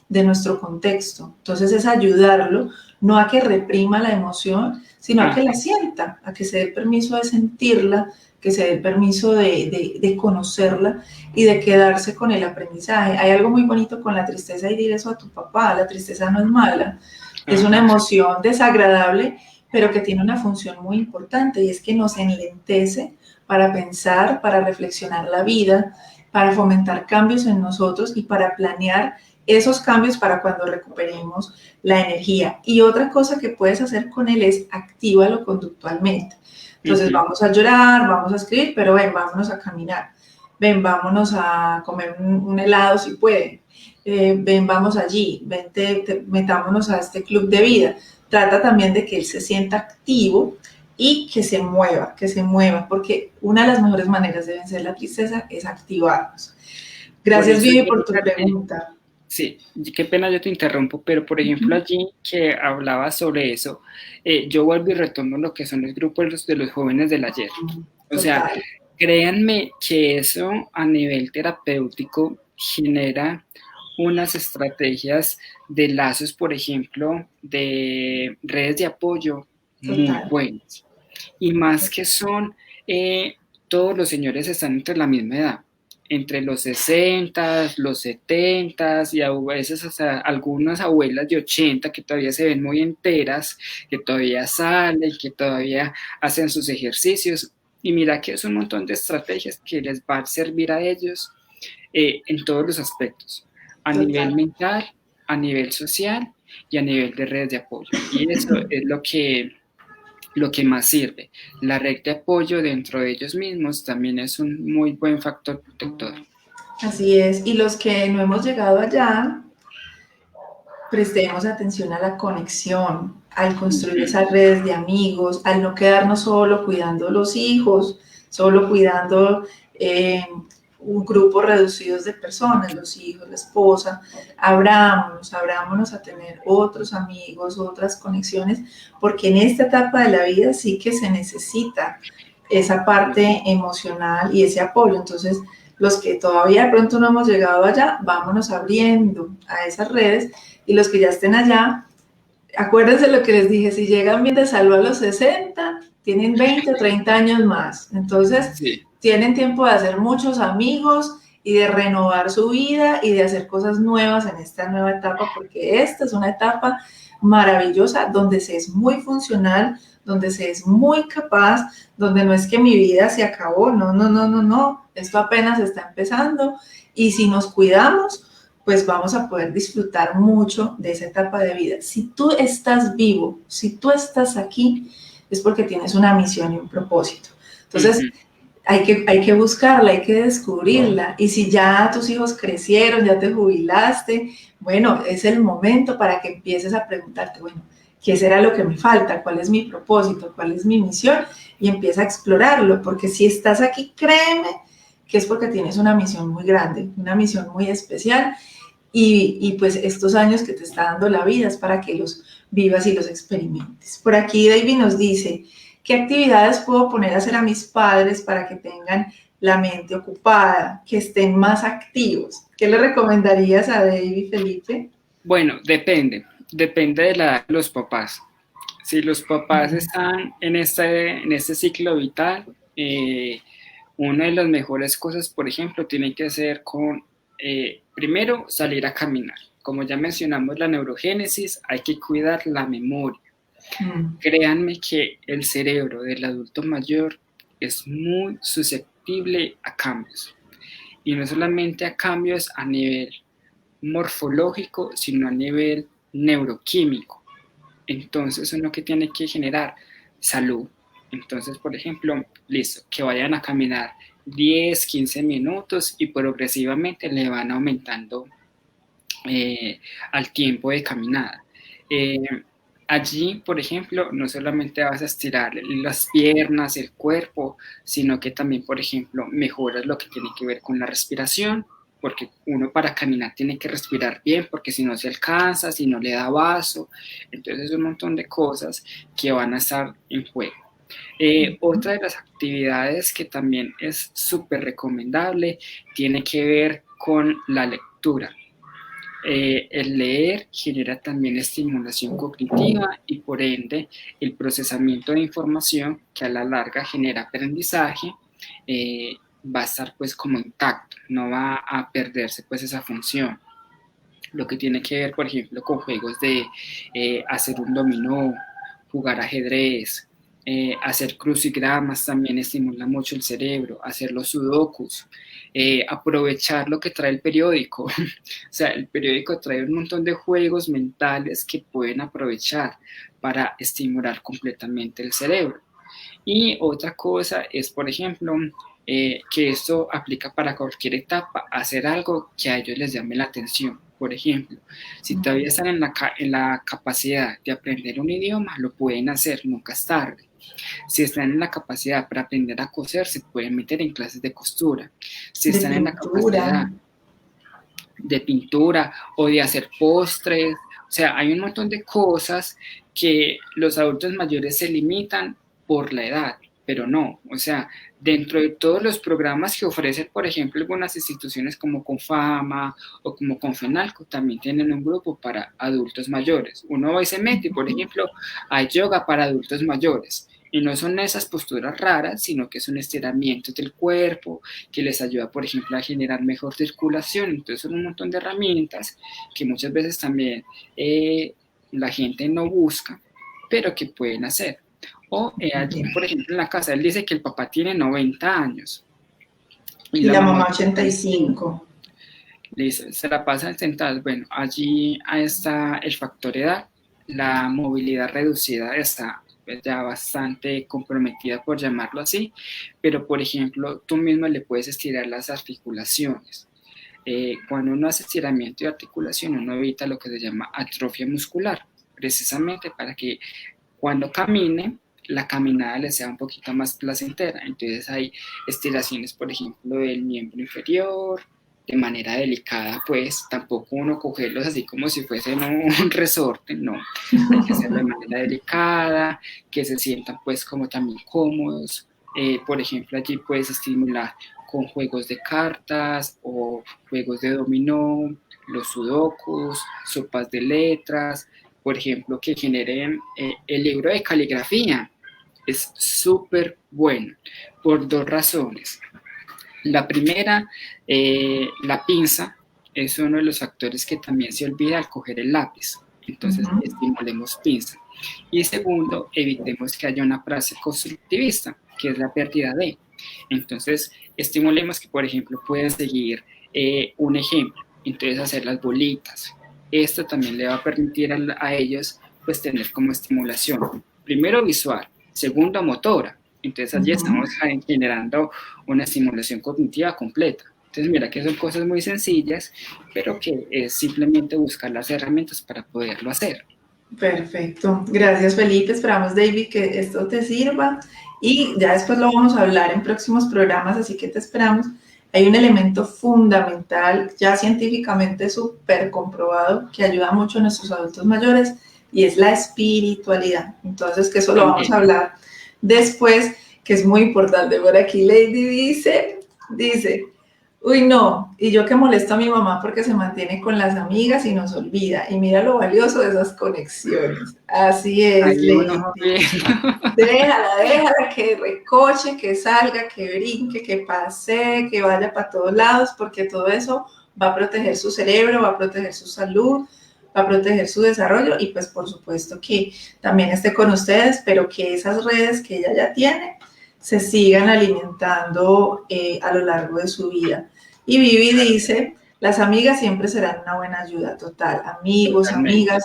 de nuestro contexto. Entonces es ayudarlo, no a que reprima la emoción, sino a que la sienta, a que se dé el permiso de sentirla, que se dé el permiso de conocerla y de quedarse con el aprendizaje. Hay algo muy bonito con la tristeza y dir eso a tu papá, la tristeza no es mala, es una Ajá. emoción desagradable, pero que tiene una función muy importante y es que nos enlentece para pensar, para reflexionar la vida, para fomentar cambios en nosotros y para planear esos cambios para cuando recuperemos la energía. Y otra cosa que puedes hacer con él es actívalo conductualmente. Entonces Uh-huh. vamos a llorar, vamos a escribir, pero ven, vámonos a caminar. Ven, vámonos a comer un helado si pueden. Ven, vamos allí. Ven, metámonos a este club de vida. Trata también de que él se sienta activo y que se mueva, porque una de las mejores maneras de vencer la tristeza es activarnos. Por Gracias, eso Vivi, yo, por tu pregunta. sí, qué pena yo te interrumpo, pero por ejemplo allí que hablaba sobre eso, yo vuelvo y retomo lo que son los grupos de los jóvenes del ayer. O sea, Total, créanme que eso a nivel terapéutico genera unas estrategias de lazos, por ejemplo, de redes de apoyo muy total. buenas. Y más que son, todos los señores están entre la misma edad, entre los 60, los 70 y a veces hasta algunas abuelas de 80 que todavía se ven muy enteras, que todavía salen, que todavía hacen sus ejercicios. Y mira que es un montón de estrategias que les va a servir a ellos en todos los aspectos, a nivel Total. mental, a nivel social y a nivel de redes de apoyo. Y eso es lo que más sirve. La red de apoyo dentro de ellos mismos también es un muy buen factor protector. Así es. Y los que no hemos llegado allá, prestemos atención a la conexión, al construir Uh-huh. esas redes de amigos, al no quedarnos solo cuidando los hijos, solo cuidando eh, un grupo reducidos de personas, los hijos, la esposa, abrámonos a tener otros amigos, otras conexiones, porque en esta etapa de la vida sí que se necesita esa parte emocional y ese apoyo. Entonces, los que todavía de pronto no hemos llegado allá, vámonos abriendo a esas redes, y los que ya estén allá, acuérdense lo que les dije, si llegan bien de salud a los 60, tienen 20 o 30 años más. Entonces, Sí. tienen tiempo de hacer muchos amigos y de renovar su vida y de hacer cosas nuevas en esta nueva etapa, porque esta es una etapa maravillosa donde se es muy funcional, donde se es muy capaz, donde no es que mi vida se acabó, no, esto apenas está empezando, y si nos cuidamos, pues vamos a poder disfrutar mucho de esa etapa de vida. Si tú estás vivo, si tú estás aquí, es porque tienes una misión y un propósito. Entonces, hay que buscarla, hay que descubrirla. Y si ya tus hijos crecieron, ya te jubilaste, bueno, es el momento para que empieces a preguntarte, bueno, ¿qué será lo que me falta? ¿Cuál es mi propósito? ¿Cuál es mi misión? Y empieza a explorarlo, porque si estás aquí, créeme que es porque tienes una misión muy grande, una misión muy especial, y pues estos años que te está dando la vida es para que los vivas y los experimentes. Por aquí David nos dice, ¿qué actividades puedo poner a hacer a mis padres para que tengan la mente ocupada, que estén más activos? ¿Qué le recomendarías a David, Felipe? Bueno, depende de la edad de los papás. Si los papás están en este ciclo vital, una de las mejores cosas, por ejemplo, tiene que ser primero, salir a caminar. Como ya mencionamos la neurogénesis, hay que cuidar la memoria. Créanme que el cerebro del adulto mayor es muy susceptible a cambios. Y no solamente a cambios a nivel morfológico, sino a nivel neuroquímico. Entonces, uno que tiene que generar salud. Entonces, por ejemplo, listo, que vayan a caminar 10, 15 minutos y progresivamente le van aumentando al tiempo de caminada. Allí, por ejemplo, no solamente vas a estirar las piernas, el cuerpo, sino que también, por ejemplo, mejoras lo que tiene que ver con la respiración, porque uno para caminar tiene que respirar bien, porque si no se alcanza, si no le da vaso, entonces un montón de cosas que van a estar en juego. Otra de las actividades que también es súper recomendable tiene que ver con la lectura. El leer genera también estimulación cognitiva y por ende el procesamiento de información que a la larga genera aprendizaje va a estar pues como intacto, no va a perderse pues esa función. Lo que tiene que ver por ejemplo con juegos de hacer un dominó, jugar ajedrez, hacer crucigramas también estimula mucho el cerebro, hacer los sudokus, aprovechar lo que trae el periódico. O sea, el periódico trae un montón de juegos mentales que pueden aprovechar para estimular completamente el cerebro. Y otra cosa es, por ejemplo, que esto aplica para cualquier etapa, hacer algo que a ellos les llame la atención. Por ejemplo, si todavía están en la capacidad de aprender un idioma, lo pueden hacer, nunca es tarde. Si están en la capacidad para aprender a coser, se pueden meter en clases de costura. Si están en la capacidad de pintura o de hacer postres, o sea, hay un montón de cosas que los adultos mayores se limitan por la edad, pero no, o sea, dentro de todos los programas que ofrecen, por ejemplo, algunas instituciones como Confama o como Confenalco, también tienen un grupo para adultos mayores. Uno va y se mete, por ejemplo, hay yoga para adultos mayores. Y no son esas posturas raras, sino que es un estiramiento del cuerpo que les ayuda, por ejemplo, a generar mejor circulación. Entonces son un montón de herramientas que muchas veces también la gente no busca, pero que pueden hacer. O allí, por ejemplo, en la casa, él dice que el papá tiene 90 años. Y la mamá 85. Listo, se la pasan sentadas. Bueno, allí está el factor edad. La movilidad reducida está ya bastante comprometida, por llamarlo así, pero por ejemplo, tú mismo le puedes estirar las articulaciones. Cuando uno hace estiramiento de articulación, uno evita lo que se llama atrofia muscular, precisamente para que cuando camine la caminada les sea un poquito más placentera. Entonces hay estiraciones, por ejemplo, del miembro inferior, de manera delicada, pues tampoco uno cogerlos así como si fuesen un resorte, no, hay que hacerlo de manera delicada, que se sientan pues como también cómodos. Por ejemplo, allí puedes estimular con juegos de cartas o juegos de dominó, los sudokus, sopas de letras, por ejemplo, que generen el libro de caligrafía. Es súper bueno por dos razones. La primera, la pinza es uno de los factores que también se olvida al coger el lápiz. Entonces, estimulemos pinza. Y segundo, evitemos que haya una frase constructivista, que es la pérdida de. Entonces, estimulemos que, por ejemplo, puedan seguir un ejemplo. Entonces, hacer las bolitas. Esto también le va a permitir a ellos pues tener como estimulación. Primero, visual. Segundo, motora. Entonces allí estamos generando una estimulación cognitiva completa. Entonces mira que son cosas muy sencillas, pero que es simplemente buscar las herramientas para poderlo hacer. Perfecto. Gracias, Felipe. Esperamos, David, que esto te sirva y ya después lo vamos a hablar en próximos programas, así que te esperamos. Hay un elemento fundamental, ya científicamente súper comprobado, que ayuda mucho a nuestros adultos mayores y es la espiritualidad. Entonces, que eso lo vamos a hablar después, que es muy importante. Por aquí Lady dice, uy no, y yo que molesto a mi mamá porque se mantiene con las amigas y nos olvida, y mira lo valioso de esas conexiones. Así es, Lady. Déjala, que recoche, que salga, que brinque, que pase, que vaya para todos lados, porque todo eso va a proteger su cerebro, va a proteger su salud, va a proteger su desarrollo y pues por supuesto que también esté con ustedes, pero que esas redes que ella ya tiene se sigan alimentando a lo largo de su vida. Y Vivi dice, las amigas siempre serán una buena ayuda total, amigos, amigas,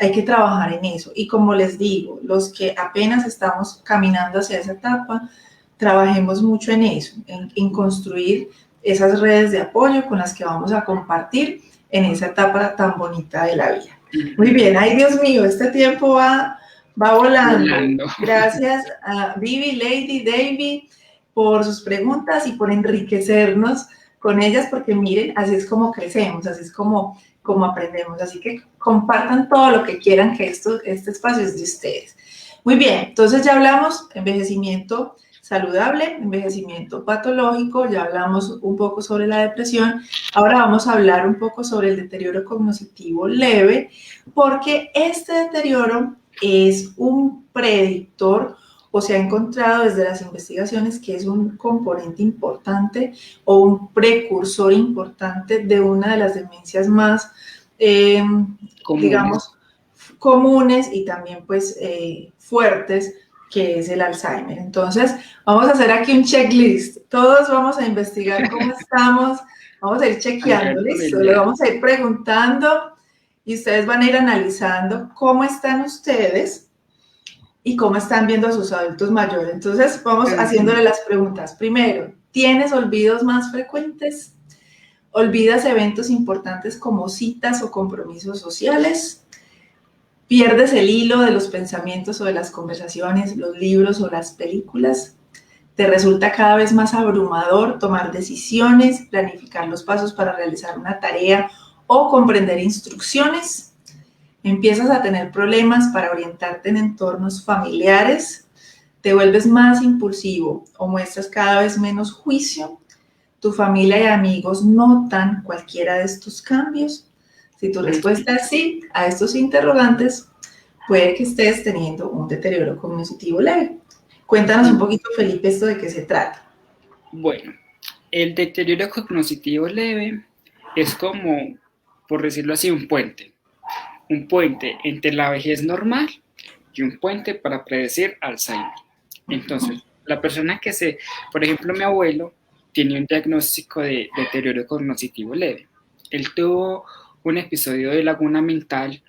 hay que trabajar en eso. Y como les digo, los que apenas estamos caminando hacia esa etapa, trabajemos mucho en eso, en construir esas redes de apoyo con las que vamos a compartir en esa etapa tan bonita de la vida. Muy bien, ay Dios mío, este tiempo va volando. Gracias a Vivi, Lady, David por sus preguntas y por enriquecernos con ellas, porque miren, así es como crecemos, así es como aprendemos. Así que compartan todo lo que quieran, que este espacio es de ustedes. Muy bien, entonces ya hablamos envejecimiento saludable, envejecimiento patológico, ya hablamos un poco sobre la depresión, ahora vamos a hablar un poco sobre el deterioro cognitivo leve, porque este deterioro es un predictor o se ha encontrado desde las investigaciones que es un componente importante o un precursor importante de una de las demencias más, digamos, comunes y también pues fuertes, que es el Alzheimer. Entonces, vamos a hacer aquí un checklist. Todos vamos a investigar cómo estamos, vamos a ir chequeando, ¿listo? Le vamos a ir preguntando y ustedes van a ir analizando cómo están ustedes y cómo están viendo a sus adultos mayores. Entonces, vamos haciéndole las preguntas. Primero, ¿tienes olvidos más frecuentes? ¿Olvidas eventos importantes como citas o compromisos sociales? ¿Pierdes el hilo de los pensamientos o de las conversaciones, los libros o las películas? ¿Te resulta cada vez más abrumador tomar decisiones, planificar los pasos para realizar una tarea o comprender instrucciones? ¿Empiezas a tener problemas para orientarte en entornos familiares? ¿Te vuelves más impulsivo o muestras cada vez menos juicio? ¿Tu familia y amigos notan cualquiera de estos cambios? Si tu respuesta es sí a estos interrogantes, puede que estés teniendo un deterioro cognitivo leve. Cuéntanos un poquito, Felipe, esto de qué se trata. Bueno, el deterioro cognitivo leve es como, por decirlo así, un puente entre la vejez normal y un puente para predecir Alzheimer. Entonces, la persona por ejemplo, mi abuelo tiene un diagnóstico de deterioro cognitivo leve. Él tuvo un episodio de laguna mental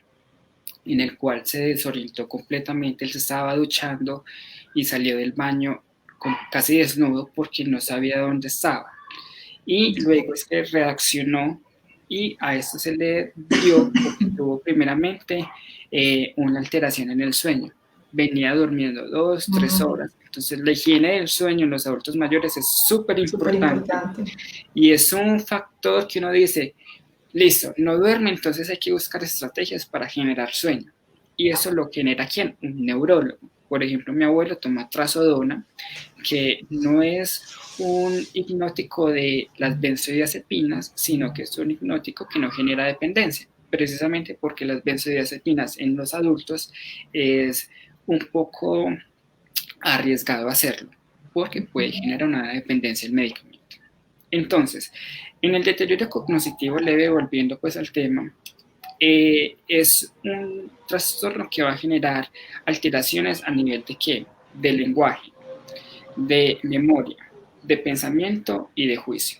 en el cual se desorientó completamente. Él se estaba duchando y salió del baño casi desnudo porque no sabía dónde estaba. Y luego se reaccionó y a esto se le dio porque tuvo primeramente una alteración en el sueño. venía durmiendo 2, 3 horas. Entonces la higiene del sueño en los adultos mayores es súper importante y es un factor que uno dice, listo, no duerme, entonces hay que buscar estrategias para generar sueño. Y eso lo genera ¿quién? Un neurólogo. Por ejemplo, mi abuelo toma trazodona, que no es un hipnótico de las benzodiazepinas, sino que es un hipnótico que no genera dependencia, precisamente porque las benzodiazepinas en los adultos es un poco arriesgado hacerlo, porque puede generar una dependencia del medicamento. Entonces, en el deterioro cognitivo leve, volviendo pues al tema, es un trastorno que va a generar alteraciones a nivel de qué? De lenguaje, de memoria, de pensamiento y de juicio.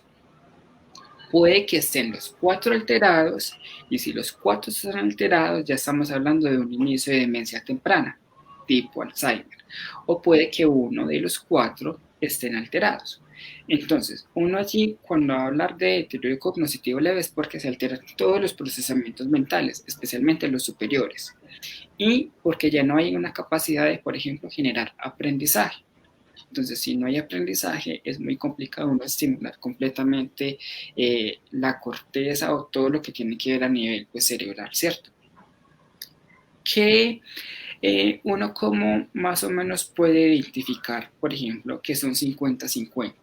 Puede que estén los 4 alterados, y si los 4 están alterados, ya estamos hablando de un inicio de demencia temprana, tipo Alzheimer, o puede que uno de los 4 estén alterados. Entonces, uno allí, cuando va a hablar de deterioro cognitivo leve, es porque se alteran todos los procesamientos mentales, especialmente los superiores, y porque ya no hay una capacidad de, por ejemplo, generar aprendizaje. Entonces, si no hay aprendizaje, es muy complicado uno estimular completamente la corteza o todo lo que tiene que ver a nivel pues, cerebral, ¿cierto? Que uno como más o menos puede identificar, por ejemplo, que son 50-50.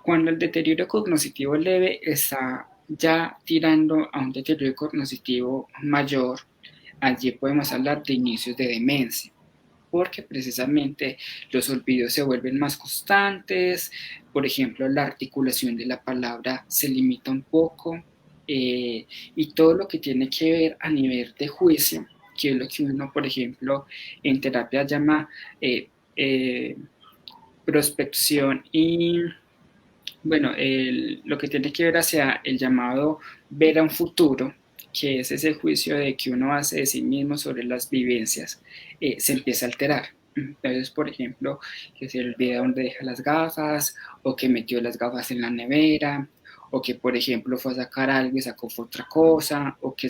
Cuando el deterioro cognitivo leve está ya tirando a un deterioro cognitivo mayor, allí podemos hablar de inicios de demencia, porque precisamente los olvidos se vuelven más constantes, por ejemplo, la articulación de la palabra se limita un poco, y todo lo que tiene que ver a nivel de juicio, que es lo que uno, por ejemplo, en terapia llama prospección y, bueno, lo que tiene que ver hacia el llamado ver a un futuro, que es ese juicio de que uno hace de sí mismo sobre las vivencias, se empieza a alterar. Entonces, por ejemplo, que se olvida dónde deja las gafas, o que metió las gafas en la nevera, o que, por ejemplo, fue a sacar algo y sacó otra cosa, o que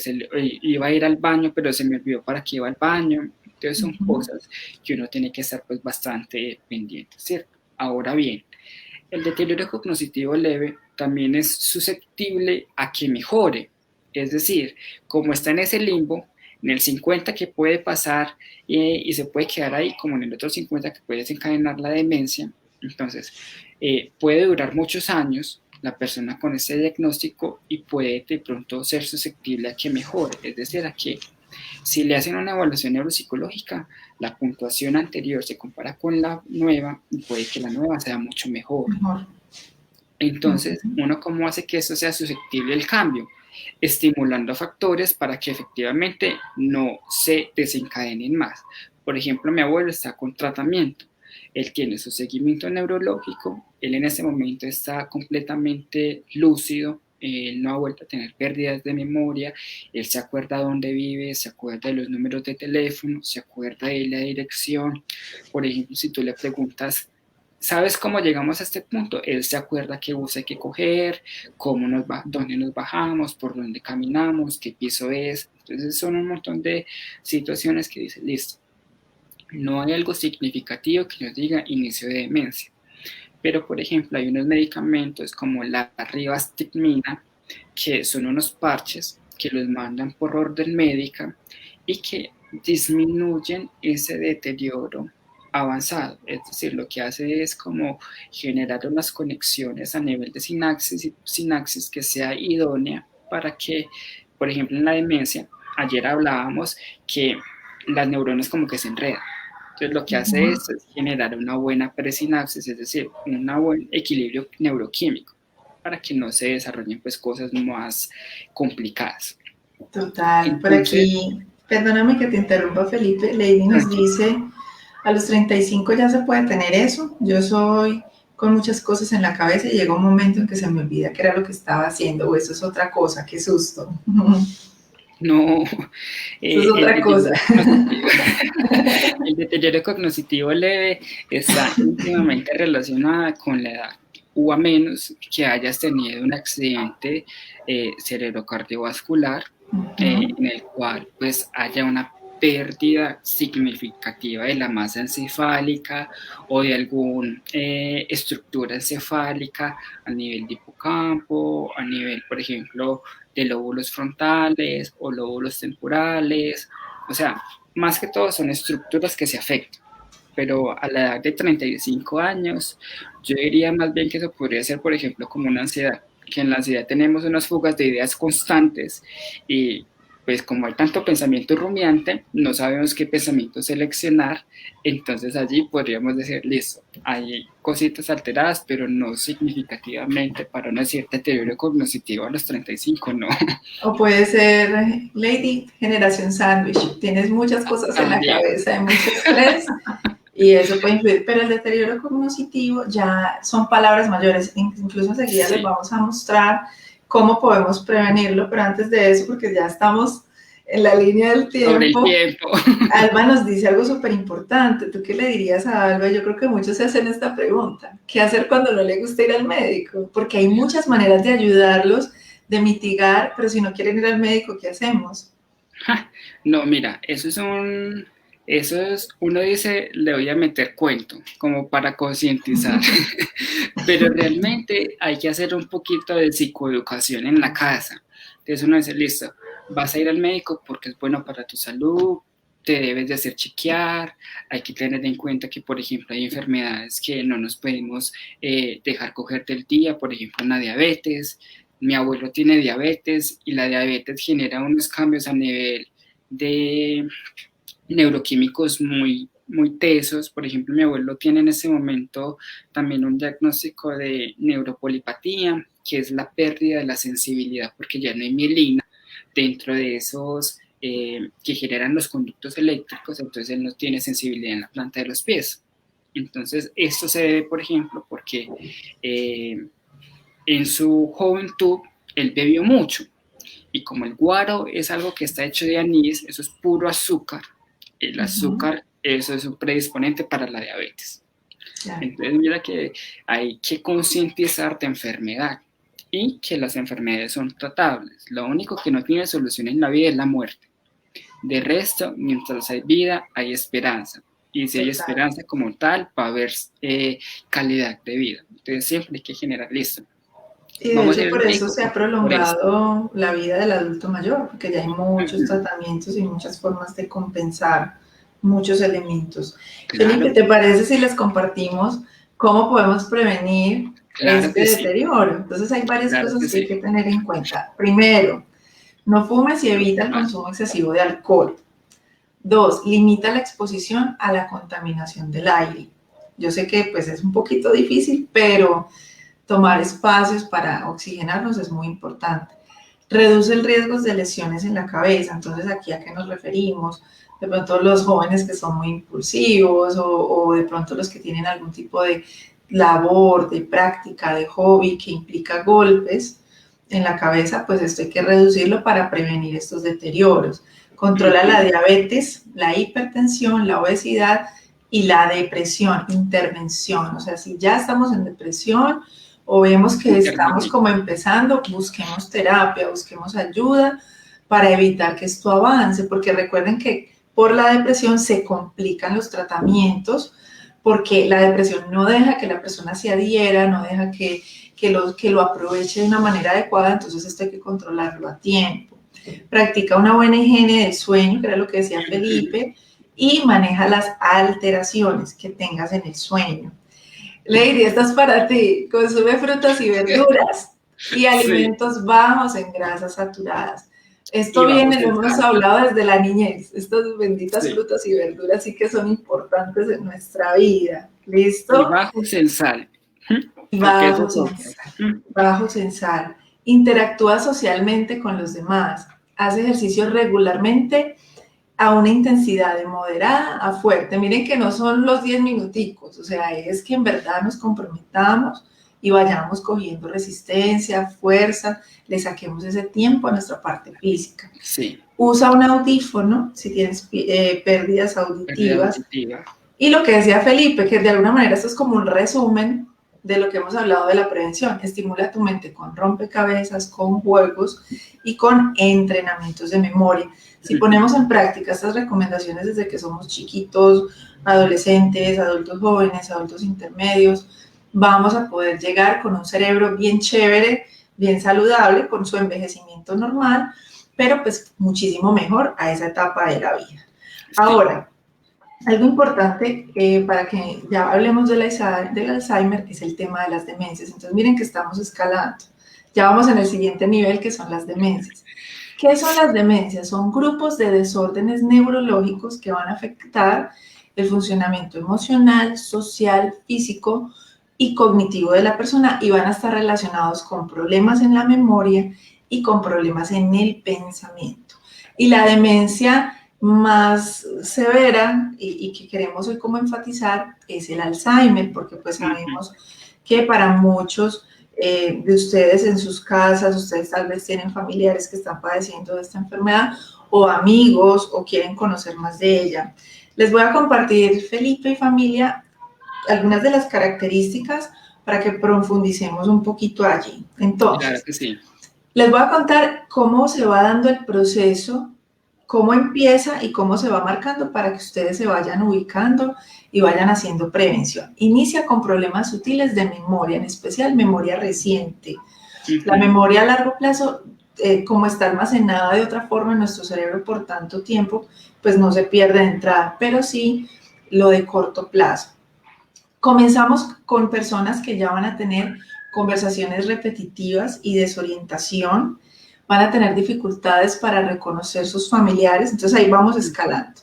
iba a ir al baño, pero se me olvidó para qué iba al baño. Entonces, son cosas que uno tiene que estar pues bastante pendiente, ¿cierto? Ahora bien, el deterioro cognitivo leve también es susceptible a que mejore. Es decir, como está en ese limbo, en el 50 que puede pasar y se puede quedar ahí, como en el otro 50 que puede desencadenar la demencia, entonces puede durar muchos años la persona con ese diagnóstico y puede de pronto ser susceptible a que mejore, es decir, a que si le hacen una evaluación neuropsicológica, la puntuación anterior se compara con la nueva y puede que la nueva sea mucho mejor. Entonces, ¿uno cómo hace que eso sea susceptible al cambio? Estimulando factores para que efectivamente no se desencadenen más. Por ejemplo, mi abuelo está con tratamiento, él tiene su seguimiento neurológico, él en ese momento está completamente lúcido, él no ha vuelto a tener pérdidas de memoria, él se acuerda dónde vive, se acuerda de los números de teléfono, se acuerda de la dirección. Por ejemplo, si tú le preguntas, ¿sabes cómo llegamos a este punto? Él se acuerda qué bus hay que coger, dónde nos bajamos, por dónde caminamos, qué piso es. Entonces son un montón de situaciones que dicen, listo, no hay algo significativo que nos diga inicio de demencia. Pero, por ejemplo, hay unos medicamentos como la rivastigmina, que son unos parches que los mandan por orden médica y que disminuyen ese deterioro avanzado, es decir, lo que hace es como generar unas conexiones a nivel de sinapsis que sea idónea para que, por ejemplo, en la demencia, ayer hablábamos que las neuronas como que se enredan. Entonces lo que hace es generar una buena presinapsis, es decir, un buen equilibrio neuroquímico para que no se desarrollen pues cosas más complicadas. Total. Entonces, por aquí, perdóname que te interrumpa, Felipe, Lady nos dice, a los 35 ya se puede tener eso. Yo soy con muchas cosas en la cabeza y llega un momento en que se me olvida qué era lo que estaba haciendo, o eso es otra cosa, qué susto. No, es otra cosa. El deterioro cognitivo leve está íntimamente relacionado con la edad, o a menos que hayas tenido un accidente cerebrocardiovascular en el cual pues haya una pérdida significativa de la masa encefálica o de alguna estructura encefálica a nivel de hipocampo, a nivel, por ejemplo, de lóbulos frontales o lóbulos temporales. O sea, más que todo son estructuras que se afectan. Pero a la edad de 35 años, yo diría más bien que eso podría ser, por ejemplo, como una ansiedad, que en la ansiedad tenemos unas fugas de ideas constantes y pues como hay tanto pensamiento rumiante, no sabemos qué pensamiento seleccionar, entonces allí podríamos decir, listo, hay cositas alteradas, pero no significativamente para un cierto deterioro cognitivo a los 35, no. O puede ser, Lady, generación sándwich. Tienes muchas cosas en la También. cabeza, hay mucho estrés y eso puede influir. Pero el deterioro cognitivo ya son palabras mayores. Incluso enseguida les vamos a mostrar cómo podemos prevenirlo. Pero antes de eso, porque ya estamos en la línea del tiempo. Sobre el tiempo. Alba nos dice algo súper importante. ¿Tú qué le dirías a Alba? Yo creo que muchos se hacen esta pregunta. ¿Qué hacer cuando no le gusta ir al médico? Porque hay muchas maneras de ayudarlos, de mitigar, pero si no quieren ir al médico, ¿qué hacemos? No, mira, uno dice, le voy a meter cuento, como para concientizar, pero realmente hay que hacer un poquito de psicoeducación en la casa. Entonces uno dice, listo, vas a ir al médico porque es bueno para tu salud, te debes de hacer chequear, hay que tener en cuenta que, por ejemplo, hay enfermedades que no nos podemos dejar coger del día, por ejemplo, una diabetes. Mi abuelo tiene diabetes y la diabetes genera unos cambios a nivel de neuroquímicos muy, muy tesos. Por ejemplo, mi abuelo tiene en ese momento también un diagnóstico de neuropolipatía, que es la pérdida de la sensibilidad porque ya no hay mielina dentro de esos que generan los conductos eléctricos, entonces él no tiene sensibilidad en la planta de los pies. Entonces, esto se debe, por ejemplo, porque en su juventud él bebió mucho y como el guaro es algo que está hecho de anís, eso es puro azúcar, el azúcar, eso es un predisponente para la diabetes. Entonces mira que hay que concientizar de enfermedad y que las enfermedades son tratables. Lo único que no tiene solución en la vida es la muerte. De resto, mientras hay vida, hay esperanza. Y si hay esperanza como tal, va a haber calidad de vida. Entonces siempre hay que generar listo. Y de hecho por eso se ha prolongado la vida del adulto mayor, porque ya hay muchos tratamientos y muchas formas de compensar muchos elementos. Claro. Felipe, ¿te parece si les compartimos cómo podemos prevenir este deterioro? Entonces hay varias cosas que hay que tener en cuenta. Primero, no fumes y evita el consumo excesivo de alcohol. 2, limita la exposición a la contaminación del aire. Yo sé que pues es un poquito difícil, pero tomar espacios para oxigenarnos es muy importante. Reduce el riesgo de lesiones en la cabeza. Entonces, ¿aquí a qué nos referimos? De pronto los jóvenes que son muy impulsivos o de pronto los que tienen algún tipo de labor, de práctica, de hobby que implica golpes en la cabeza, pues esto hay que reducirlo para prevenir estos deterioros. Controla la diabetes, la hipertensión, la obesidad y la depresión, intervención. O sea, si ya estamos en depresión o vemos que estamos como empezando, busquemos terapia, busquemos ayuda para evitar que esto avance, porque recuerden que por la depresión se complican los tratamientos, porque la depresión no deja que la persona se adhiera, no deja que lo aproveche de una manera adecuada, entonces esto hay que controlarlo a tiempo. Practica una buena higiene del sueño, que era lo que decía Felipe, y maneja las alteraciones que tengas en el sueño. Lady, esto es para ti. Consume frutas y verduras y alimentos bajos en grasas saturadas. Esto viene, lo hemos hablado desde la niñez. Estas benditas frutas y verduras sí que son importantes en nuestra vida. ¿Listo? Y bajos en sal. Bajos en sal. Interactúa socialmente con los demás. Haz ejercicio regularmente a una intensidad de moderada a fuerte. Miren que no son los 10 minuticos, o sea, es que en verdad nos comprometamos y vayamos cogiendo resistencia, fuerza, le saquemos ese tiempo a nuestra parte física. Sí. Usa un audífono si tienes pérdidas auditivas. Y lo que decía Felipe, que de alguna manera esto es como un resumen de lo que hemos hablado de la prevención. Estimula tu mente con rompecabezas, con juegos y con entrenamientos de memoria. Si ponemos en práctica estas recomendaciones desde que somos chiquitos, adolescentes, adultos jóvenes, adultos intermedios, vamos a poder llegar con un cerebro bien chévere, bien saludable, con su envejecimiento normal, pero pues muchísimo mejor a esa etapa de la vida. Ahora, algo importante para que ya hablemos del Alzheimer es el tema de las demencias. Entonces miren que estamos escalando. Ya vamos en el siguiente nivel, que son las demencias. ¿Qué son las demencias? Son grupos de desórdenes neurológicos que van a afectar el funcionamiento emocional, social, físico y cognitivo de la persona y van a estar relacionados con problemas en la memoria y con problemas en el pensamiento. Y la demencia más severa y que queremos hoy como enfatizar es el Alzheimer, porque pues sabemos que para muchos de ustedes en sus casas, ustedes tal vez tienen familiares que están padeciendo de esta enfermedad o amigos o quieren conocer más de ella. Les voy a compartir, Felipe y familia, algunas de las características para que profundicemos un poquito allí. Entonces, claro que sí. Les voy a contar cómo se va dando el proceso, cómo empieza y cómo se va marcando para que ustedes se vayan ubicando y vayan haciendo prevención. Inicia con problemas sutiles de memoria, en especial memoria reciente. La memoria a largo plazo, como está almacenada de otra forma en nuestro cerebro por tanto tiempo, pues no se pierde de entrada, pero sí lo de corto plazo. Comenzamos con personas que ya van a tener conversaciones repetitivas y desorientación, van a tener dificultades para reconocer sus familiares, entonces ahí vamos escalando.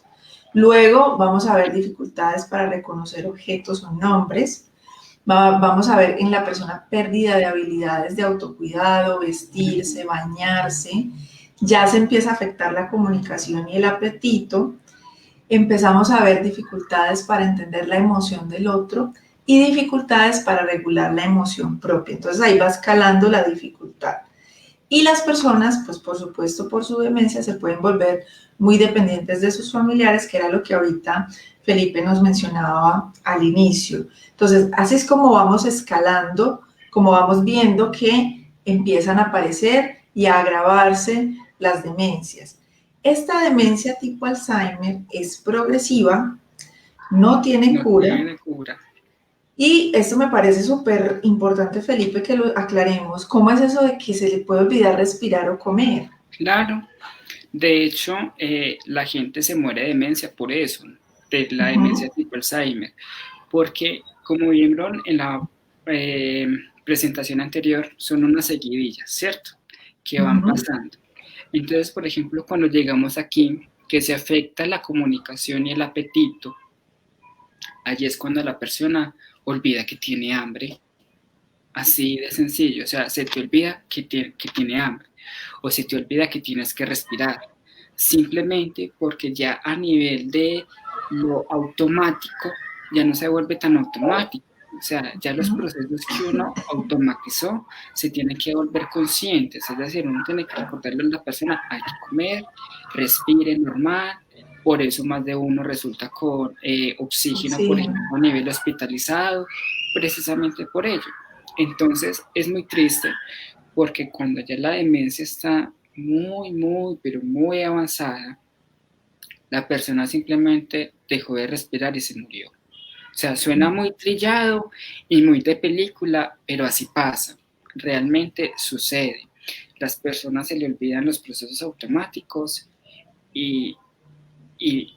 Luego vamos a ver dificultades para reconocer objetos o nombres, vamos a ver en la persona pérdida de habilidades de autocuidado, vestirse, bañarse, ya se empieza a afectar la comunicación y el apetito, empezamos a ver dificultades para entender la emoción del otro y dificultades para regular la emoción propia. Entonces ahí va escalando la dificultad. Y las personas, pues por supuesto por su demencia, se pueden volver muy dependientes de sus familiares, que era lo que ahorita Felipe nos mencionaba al inicio. Entonces, así es como vamos escalando, como vamos viendo que empiezan a aparecer y a agravarse las demencias. Esta demencia tipo Alzheimer es progresiva, no tiene cura. Y esto me parece súper importante, Felipe, que lo aclaremos. ¿Cómo es eso de que se le puede olvidar respirar o comer? Claro. De hecho, la gente se muere de demencia por eso, de la demencia tipo Alzheimer, porque como vieron en la presentación anterior, son unas seguidillas, ¿cierto? Que van pasando. Entonces, por ejemplo, cuando llegamos aquí, que se afecta la comunicación y el apetito, allí es cuando la persona olvida que tiene hambre, así de sencillo, o sea, se te olvida que tiene hambre, o se te olvida que tienes que respirar, simplemente porque ya a nivel de lo automático, ya no se vuelve tan automático. O sea, ya los procesos que uno automatizó se tienen que volver conscientes, es decir, uno tiene que recordarle a la persona, hay que comer, respire normal, por eso más de uno resulta con oxígeno, por ejemplo, a nivel hospitalizado, precisamente por ello. Entonces, es muy triste porque cuando ya la demencia está pero muy avanzada, la persona simplemente dejó de respirar y se murió. O sea, suena muy trillado y muy de película, pero así pasa. Realmente sucede. Las personas se le olvidan los procesos automáticos y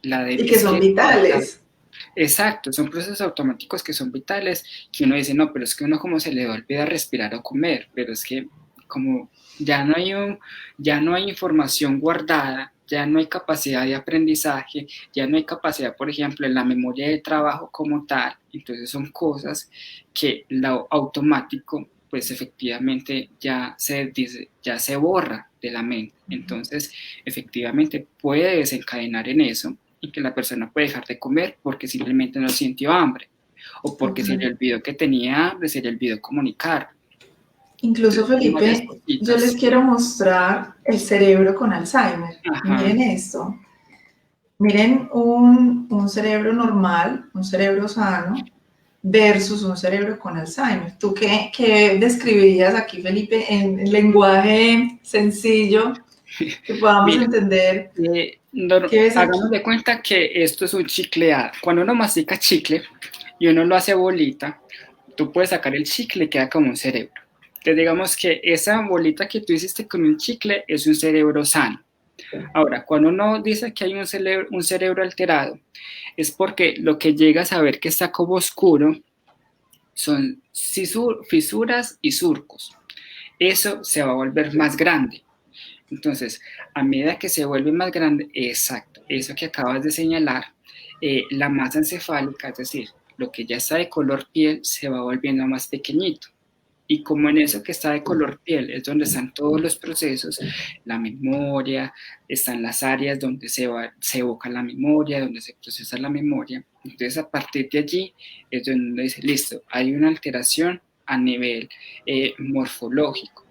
la demencia. Y que son vitales. Exacto, son procesos automáticos que son vitales, que uno dice, no, pero es que uno como se le olvida respirar o comer, pero es que como ya no hay información guardada, ya no hay capacidad de aprendizaje, ya no hay capacidad, por ejemplo, en la memoria de trabajo como tal, entonces son cosas que lo automático, pues efectivamente ya se borra de la mente, entonces efectivamente puede desencadenar en eso, y que la persona puede dejar de comer porque simplemente no sintió hambre, o porque se le olvidó que tenía hambre, se le olvidó comunicar. Incluso, Felipe, yo les quiero mostrar el cerebro con Alzheimer. Miren esto. Miren un cerebro normal, un cerebro sano, versus un cerebro con Alzheimer. ¿Tú qué describirías aquí, Felipe, en lenguaje sencillo que podamos Mira, entender? ¿Qué ves hagamos aquí? de cuenta que esto es un chicleado. Cuando uno mastica chicle y uno lo hace bolita, tú puedes sacar el chicle y queda como un cerebro. Entonces digamos que esa bolita que tú hiciste con un chicle es un cerebro sano. Ahora, cuando uno dice que hay un cerebro alterado, es porque lo que llega a saber que está como oscuro son fisuras y surcos. Eso se va a volver más grande. Entonces, a medida que se vuelve más grande, exacto, eso que acabas de señalar, la masa encefálica, es decir, lo que ya está de color piel, se va volviendo más pequeñito. Y como en eso que está de color piel es donde están todos los procesos, la memoria, están las áreas donde se evoca la memoria, donde se procesa la memoria. Entonces, a partir de allí es donde dice, listo, hay una alteración a nivel morfológico.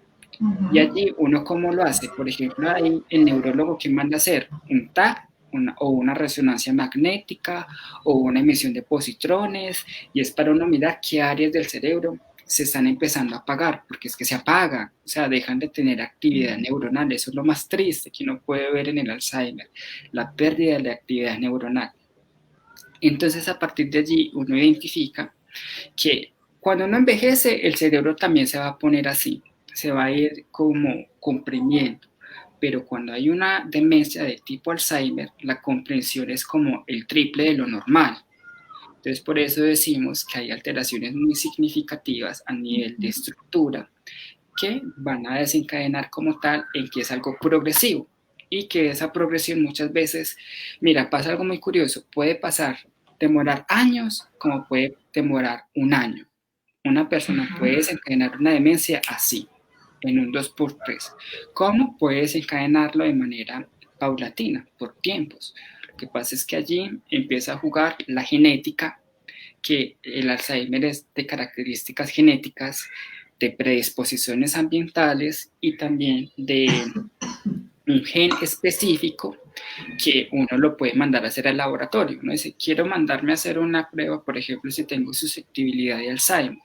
Y allí uno cómo lo hace. Por ejemplo, hay el neurólogo que manda a hacer un TAC o una resonancia magnética o una emisión de positrones y es para uno mirar qué áreas del cerebro se están empezando a apagar, porque es que se apagan, o sea, dejan de tener actividad neuronal. Eso es lo más triste que uno puede ver en el Alzheimer, la pérdida de la actividad neuronal. Entonces, a partir de allí, uno identifica que cuando uno envejece, el cerebro también se va a poner así, se va a ir como comprimiendo. Pero cuando hay una demencia de tipo Alzheimer, la comprensión es como el triple de lo normal. Entonces, por eso decimos que hay alteraciones muy significativas a nivel de estructura que van a desencadenar como tal en que es algo progresivo y que esa progresión muchas veces, mira, pasa algo muy curioso, puede demorar años como puede demorar un año. Una persona puede desencadenar una demencia así, en un 2x3. ¿Cómo puede desencadenarlo de manera paulatina, por tiempos? Lo que pasa es que allí empieza a jugar la genética, que el Alzheimer es de características genéticas, de predisposiciones ambientales y también de un gen específico que uno lo puede mandar a hacer al laboratorio. Uno dice, quiero mandarme a hacer una prueba, por ejemplo, si tengo susceptibilidad de Alzheimer.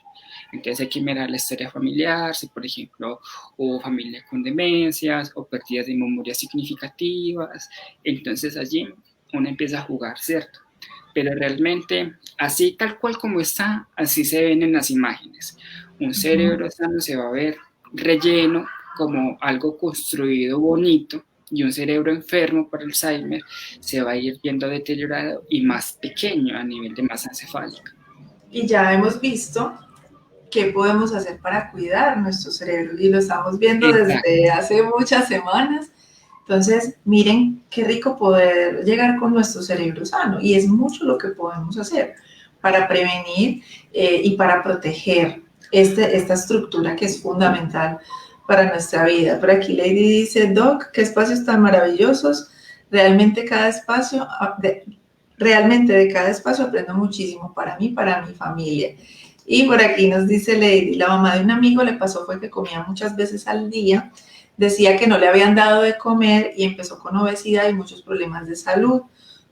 Entonces hay que mirar la historia familiar, si por ejemplo hubo familia con demencias o pérdidas de memoria significativas. Entonces allí uno empieza a jugar, ¿cierto? Pero realmente, así tal cual como está, así se ven en las imágenes. Un cerebro sano se va a ver relleno como algo construido bonito y un cerebro enfermo por Alzheimer se va a ir viendo deteriorado y más pequeño a nivel de masa encefálica. Y ya hemos visto qué podemos hacer para cuidar nuestro cerebro y lo estamos viendo Exacto. desde hace muchas semanas. Entonces, miren qué rico poder llegar con nuestro cerebro sano y es mucho lo que podemos hacer para prevenir y para proteger esta estructura que es fundamental para nuestra vida. Por aquí Lady dice, Doc, qué espacios tan maravillosos. Realmente cada espacio, realmente de cada espacio aprendo muchísimo para mí, para mi familia. Y por aquí nos dice Lady, la mamá de un amigo le pasó fue que comía muchas veces al día, decía que no le habían dado de comer y empezó con obesidad y muchos problemas de salud.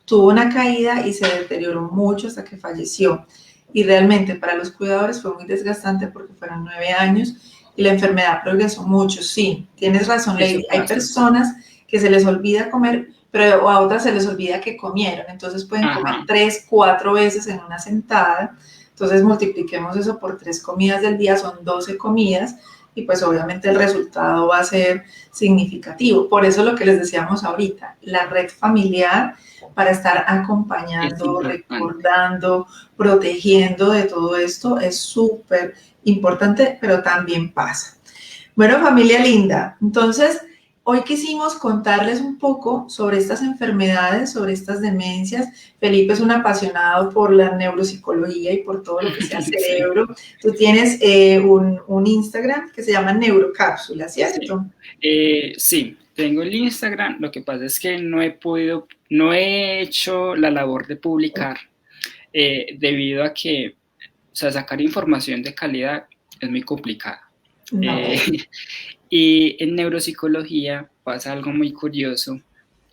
Tuvo una caída y se deterioró mucho hasta que falleció. Y realmente para los cuidadores fue muy desgastante porque fueron 9 años y la enfermedad progresó mucho. Sí, tienes razón, Eso Lady. Hay pasa. personas que se les olvida comer, pero a otras se les olvida que comieron. Entonces pueden comer Ajá. 3, 4 veces en una sentada. Entonces multipliquemos eso por 3 comidas del día, son 12 comidas y pues obviamente el resultado va a ser significativo. Por eso lo que les decíamos ahorita, la red familiar para estar Es acompañando, importante. recordando, protegiendo de todo esto es súper importante, pero también pasa. Bueno, familia linda, entonces hoy quisimos contarles un poco sobre estas enfermedades, sobre estas demencias. Felipe es un apasionado por la neuropsicología y por todo lo que sea Sí. cerebro. Tú tienes un Instagram que se llama Neurocápsula, Sí. ¿cierto? Sí, tengo el Instagram. Lo que pasa es que no he hecho la labor de publicar debido a que, o sea, sacar información de calidad es muy complicado. Eh, No. y en neuropsicología pasa algo muy curioso,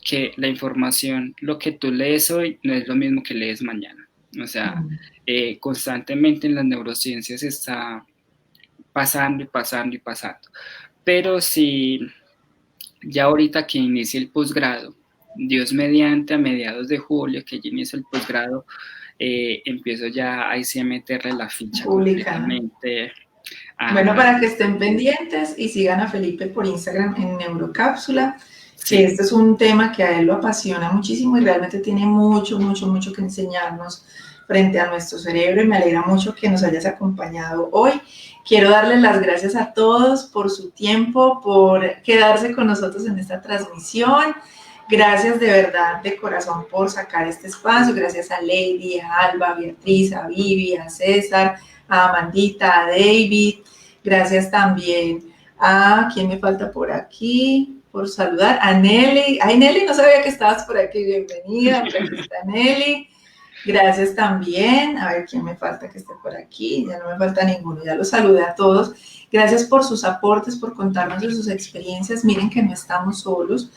que la información, lo que tú lees hoy no es lo mismo que lees mañana. O sea, constantemente en las neurociencias está pasando y pasando y pasando. Pero si ya ahorita que inicie el posgrado, Dios mediante a mediados de julio, que ya inicia el posgrado, empiezo ya ahí sí a meterle la ficha Publicando. completamente. Bueno, para que estén pendientes y sigan a Felipe por Instagram en Neurocápsula, que Sí. este es un tema que a él lo apasiona muchísimo y realmente tiene mucho, mucho, mucho que enseñarnos frente a nuestro cerebro y me alegra mucho que nos hayas acompañado hoy. Quiero darles las gracias a todos por su tiempo, por quedarse con nosotros en esta transmisión. Gracias de verdad, de corazón, por sacar este espacio. Gracias a Lady, a Alba, a Beatriz, a Vivi, a César, a Amandita, a David. Gracias también a, ¿quién me falta por aquí? Por saludar, a Nelly. Ay, Nelly, no sabía que estabas por aquí, bienvenida, por aquí está Nelly. Gracias también, a ver quién me falta que esté por aquí, ya no me falta ninguno, ya los saludé a todos. Gracias por sus aportes, por contarnos de sus experiencias. Miren que no estamos solos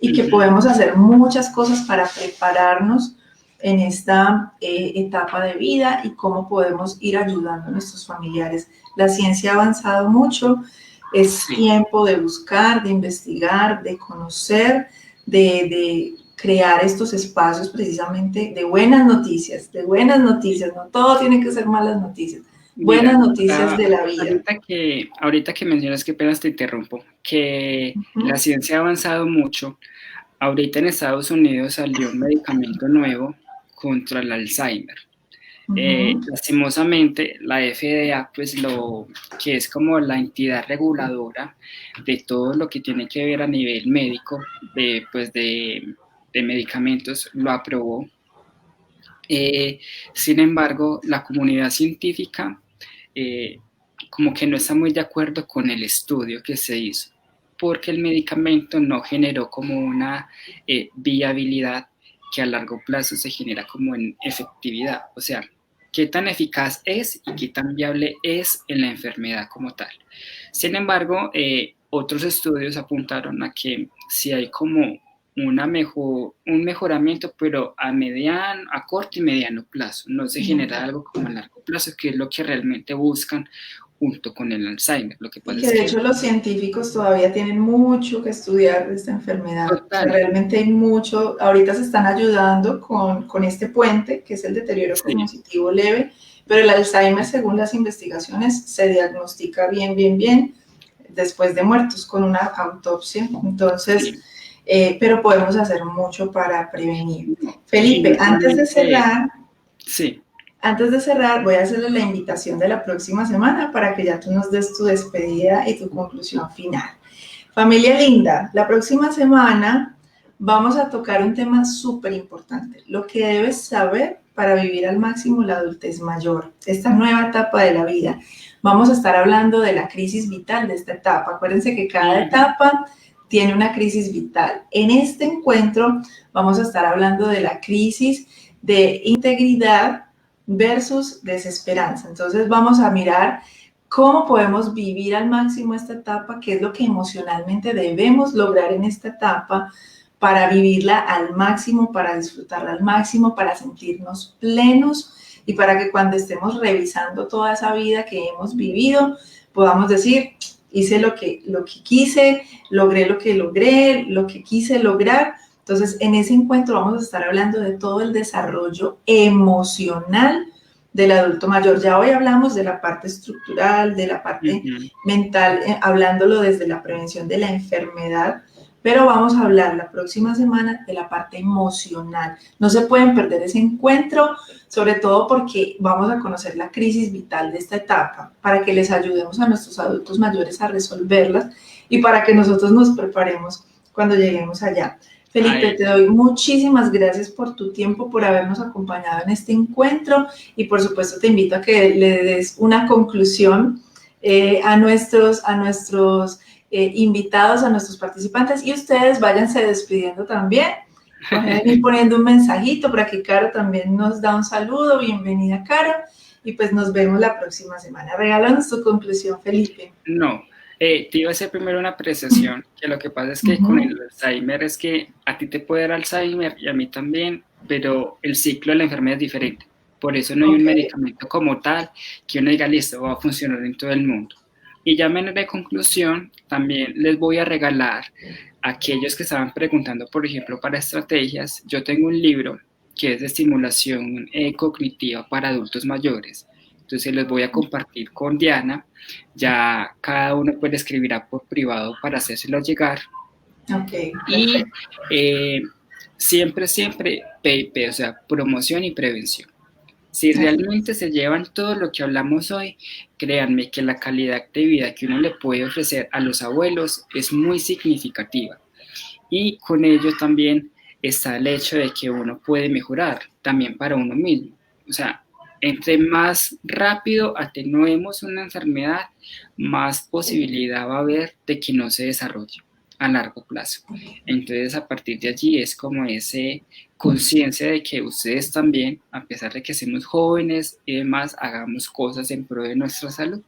y que podemos hacer muchas cosas para prepararnos en esta etapa de vida y cómo podemos ir ayudando a nuestros familiares. La ciencia ha avanzado mucho, es tiempo de buscar, de investigar, de conocer, de crear estos espacios precisamente de buenas noticias, no todo tiene que ser malas noticias, buenas noticias de la vida. Ahorita que mencionas, que apenas te interrumpo, que la ciencia ha avanzado mucho. Ahorita en Estados Unidos salió un medicamento nuevo contra el Alzheimer. Lastimosamente, la FDA, pues que es como la entidad reguladora de todo lo que tiene que ver a nivel médico, de medicamentos, lo aprobó. Sin embargo, la comunidad científica como que no está muy de acuerdo con el estudio que se hizo, porque el medicamento no generó como una viabilidad que a largo plazo se genera como en efectividad, o sea, qué tan eficaz es y qué tan viable es en la enfermedad como tal. Sin embargo, otros estudios apuntaron a que si hay como un mejoramiento, pero a corto y mediano plazo, no se genera algo como a largo plazo, que es lo que realmente buscan junto con el Alzheimer. Lo que pasa y que de hecho los científicos todavía tienen mucho que estudiar de esta enfermedad. O sea, realmente hay mucho, ahorita se están ayudando con este puente, que es el deterioro cognitivo leve, pero el Alzheimer, según las investigaciones, se diagnostica bien después de muertos con una autopsia. Entonces, pero podemos hacer mucho para prevenir. Felipe, antes de cerrar, antes de cerrar, voy a hacerle la invitación de la próxima semana para que ya tú nos des tu despedida y tu conclusión final. Familia linda, la próxima semana vamos a tocar un tema súper importante, lo que debes saber para vivir al máximo la adultez mayor, esta nueva etapa de la vida. Vamos a estar hablando de la crisis vital de esta etapa. Acuérdense que cada etapa tiene una crisis vital. En este encuentro vamos a estar hablando de la crisis de integridad versus desesperanza. Entonces vamos a mirar cómo podemos vivir al máximo esta etapa, qué es lo que emocionalmente debemos lograr en esta etapa para vivirla al máximo, para disfrutarla al máximo, para sentirnos plenos y para que cuando estemos revisando toda esa vida que hemos vivido, podamos decir, hice lo que quise, logré lo que quise lograr. Entonces, en ese encuentro vamos a estar hablando de todo el desarrollo emocional del adulto mayor. Ya hoy hablamos de la parte estructural, de la parte mental, hablándolo desde la prevención de la enfermedad, pero vamos a hablar la próxima semana de la parte emocional. No se pueden perder ese encuentro, sobre todo porque vamos a conocer la crisis vital de esta etapa, para que les ayudemos a nuestros adultos mayores a resolverlas y para que nosotros nos preparemos cuando lleguemos allá. Felipe, te doy muchísimas gracias por tu tiempo, por habernos acompañado en este encuentro y por supuesto te invito a que le des una conclusión a nuestros invitados, a nuestros participantes y ustedes váyanse despidiendo también. Pueden ir poniendo un mensajito, por aquí Caro también nos da un saludo, bienvenida Caro y pues nos vemos la próxima semana. Regálanos tu conclusión, Felipe. No. Te iba a hacer primero una apreciación, que lo que pasa es que con el Alzheimer es que a ti te puede dar Alzheimer y a mí también, pero el ciclo de la enfermedad es diferente. Por eso no hay un medicamento como tal que uno diga, listo, va a funcionar en todo el mundo. Y ya menos de conclusión, también les voy a regalar a aquellos que estaban preguntando, por ejemplo, para estrategias. Yo tengo un libro que es de estimulación cognitiva para adultos mayores. Entonces les voy a compartir con Diana. Ya cada uno puede escribirá por privado para hacérselo llegar. Y siempre, PIP, o sea, promoción y prevención. Si realmente se llevan todo lo que hablamos hoy, créanme que la calidad de vida que uno le puede ofrecer a los abuelos es muy significativa. Y con ello también está el hecho de que uno puede mejorar también para uno mismo. O sea, entre más rápido atenuemos una enfermedad, más posibilidad va a haber de que no se desarrolle a largo plazo. Entonces, a partir de allí es como ese conciencia de que ustedes también, a pesar de que somos jóvenes y demás, hagamos cosas en pro de nuestra salud.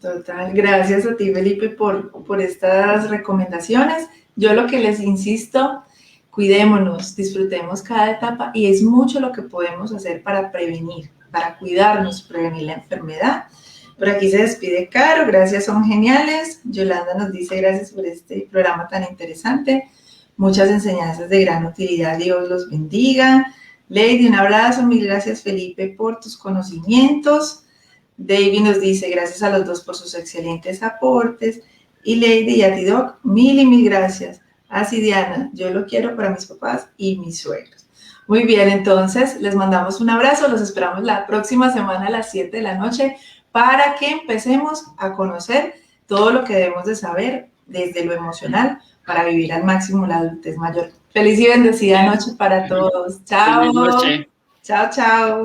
Total, gracias a ti, Felipe, por estas recomendaciones. Yo lo que les insisto, cuidémonos, disfrutemos cada etapa y es mucho lo que podemos hacer para prevenir, para cuidarnos, prevenir la enfermedad. Por aquí se despide Caro, gracias, son geniales. Yolanda nos dice gracias por este programa tan interesante. Muchas enseñanzas de gran utilidad, Dios los bendiga. Lady, un abrazo, mil gracias Felipe por tus conocimientos. David nos dice gracias a los dos por sus excelentes aportes. Y Lady y a ti, Doc, mil y mil gracias. Así Diana, yo lo quiero para mis papás y mis suegros. Muy bien, entonces les mandamos un abrazo, los esperamos la próxima semana a las 7 de la noche para que empecemos a conocer todo lo que debemos de saber desde lo emocional para vivir al máximo la adultez mayor. Feliz y bendecida noche para todos. Chao. Chao, chao.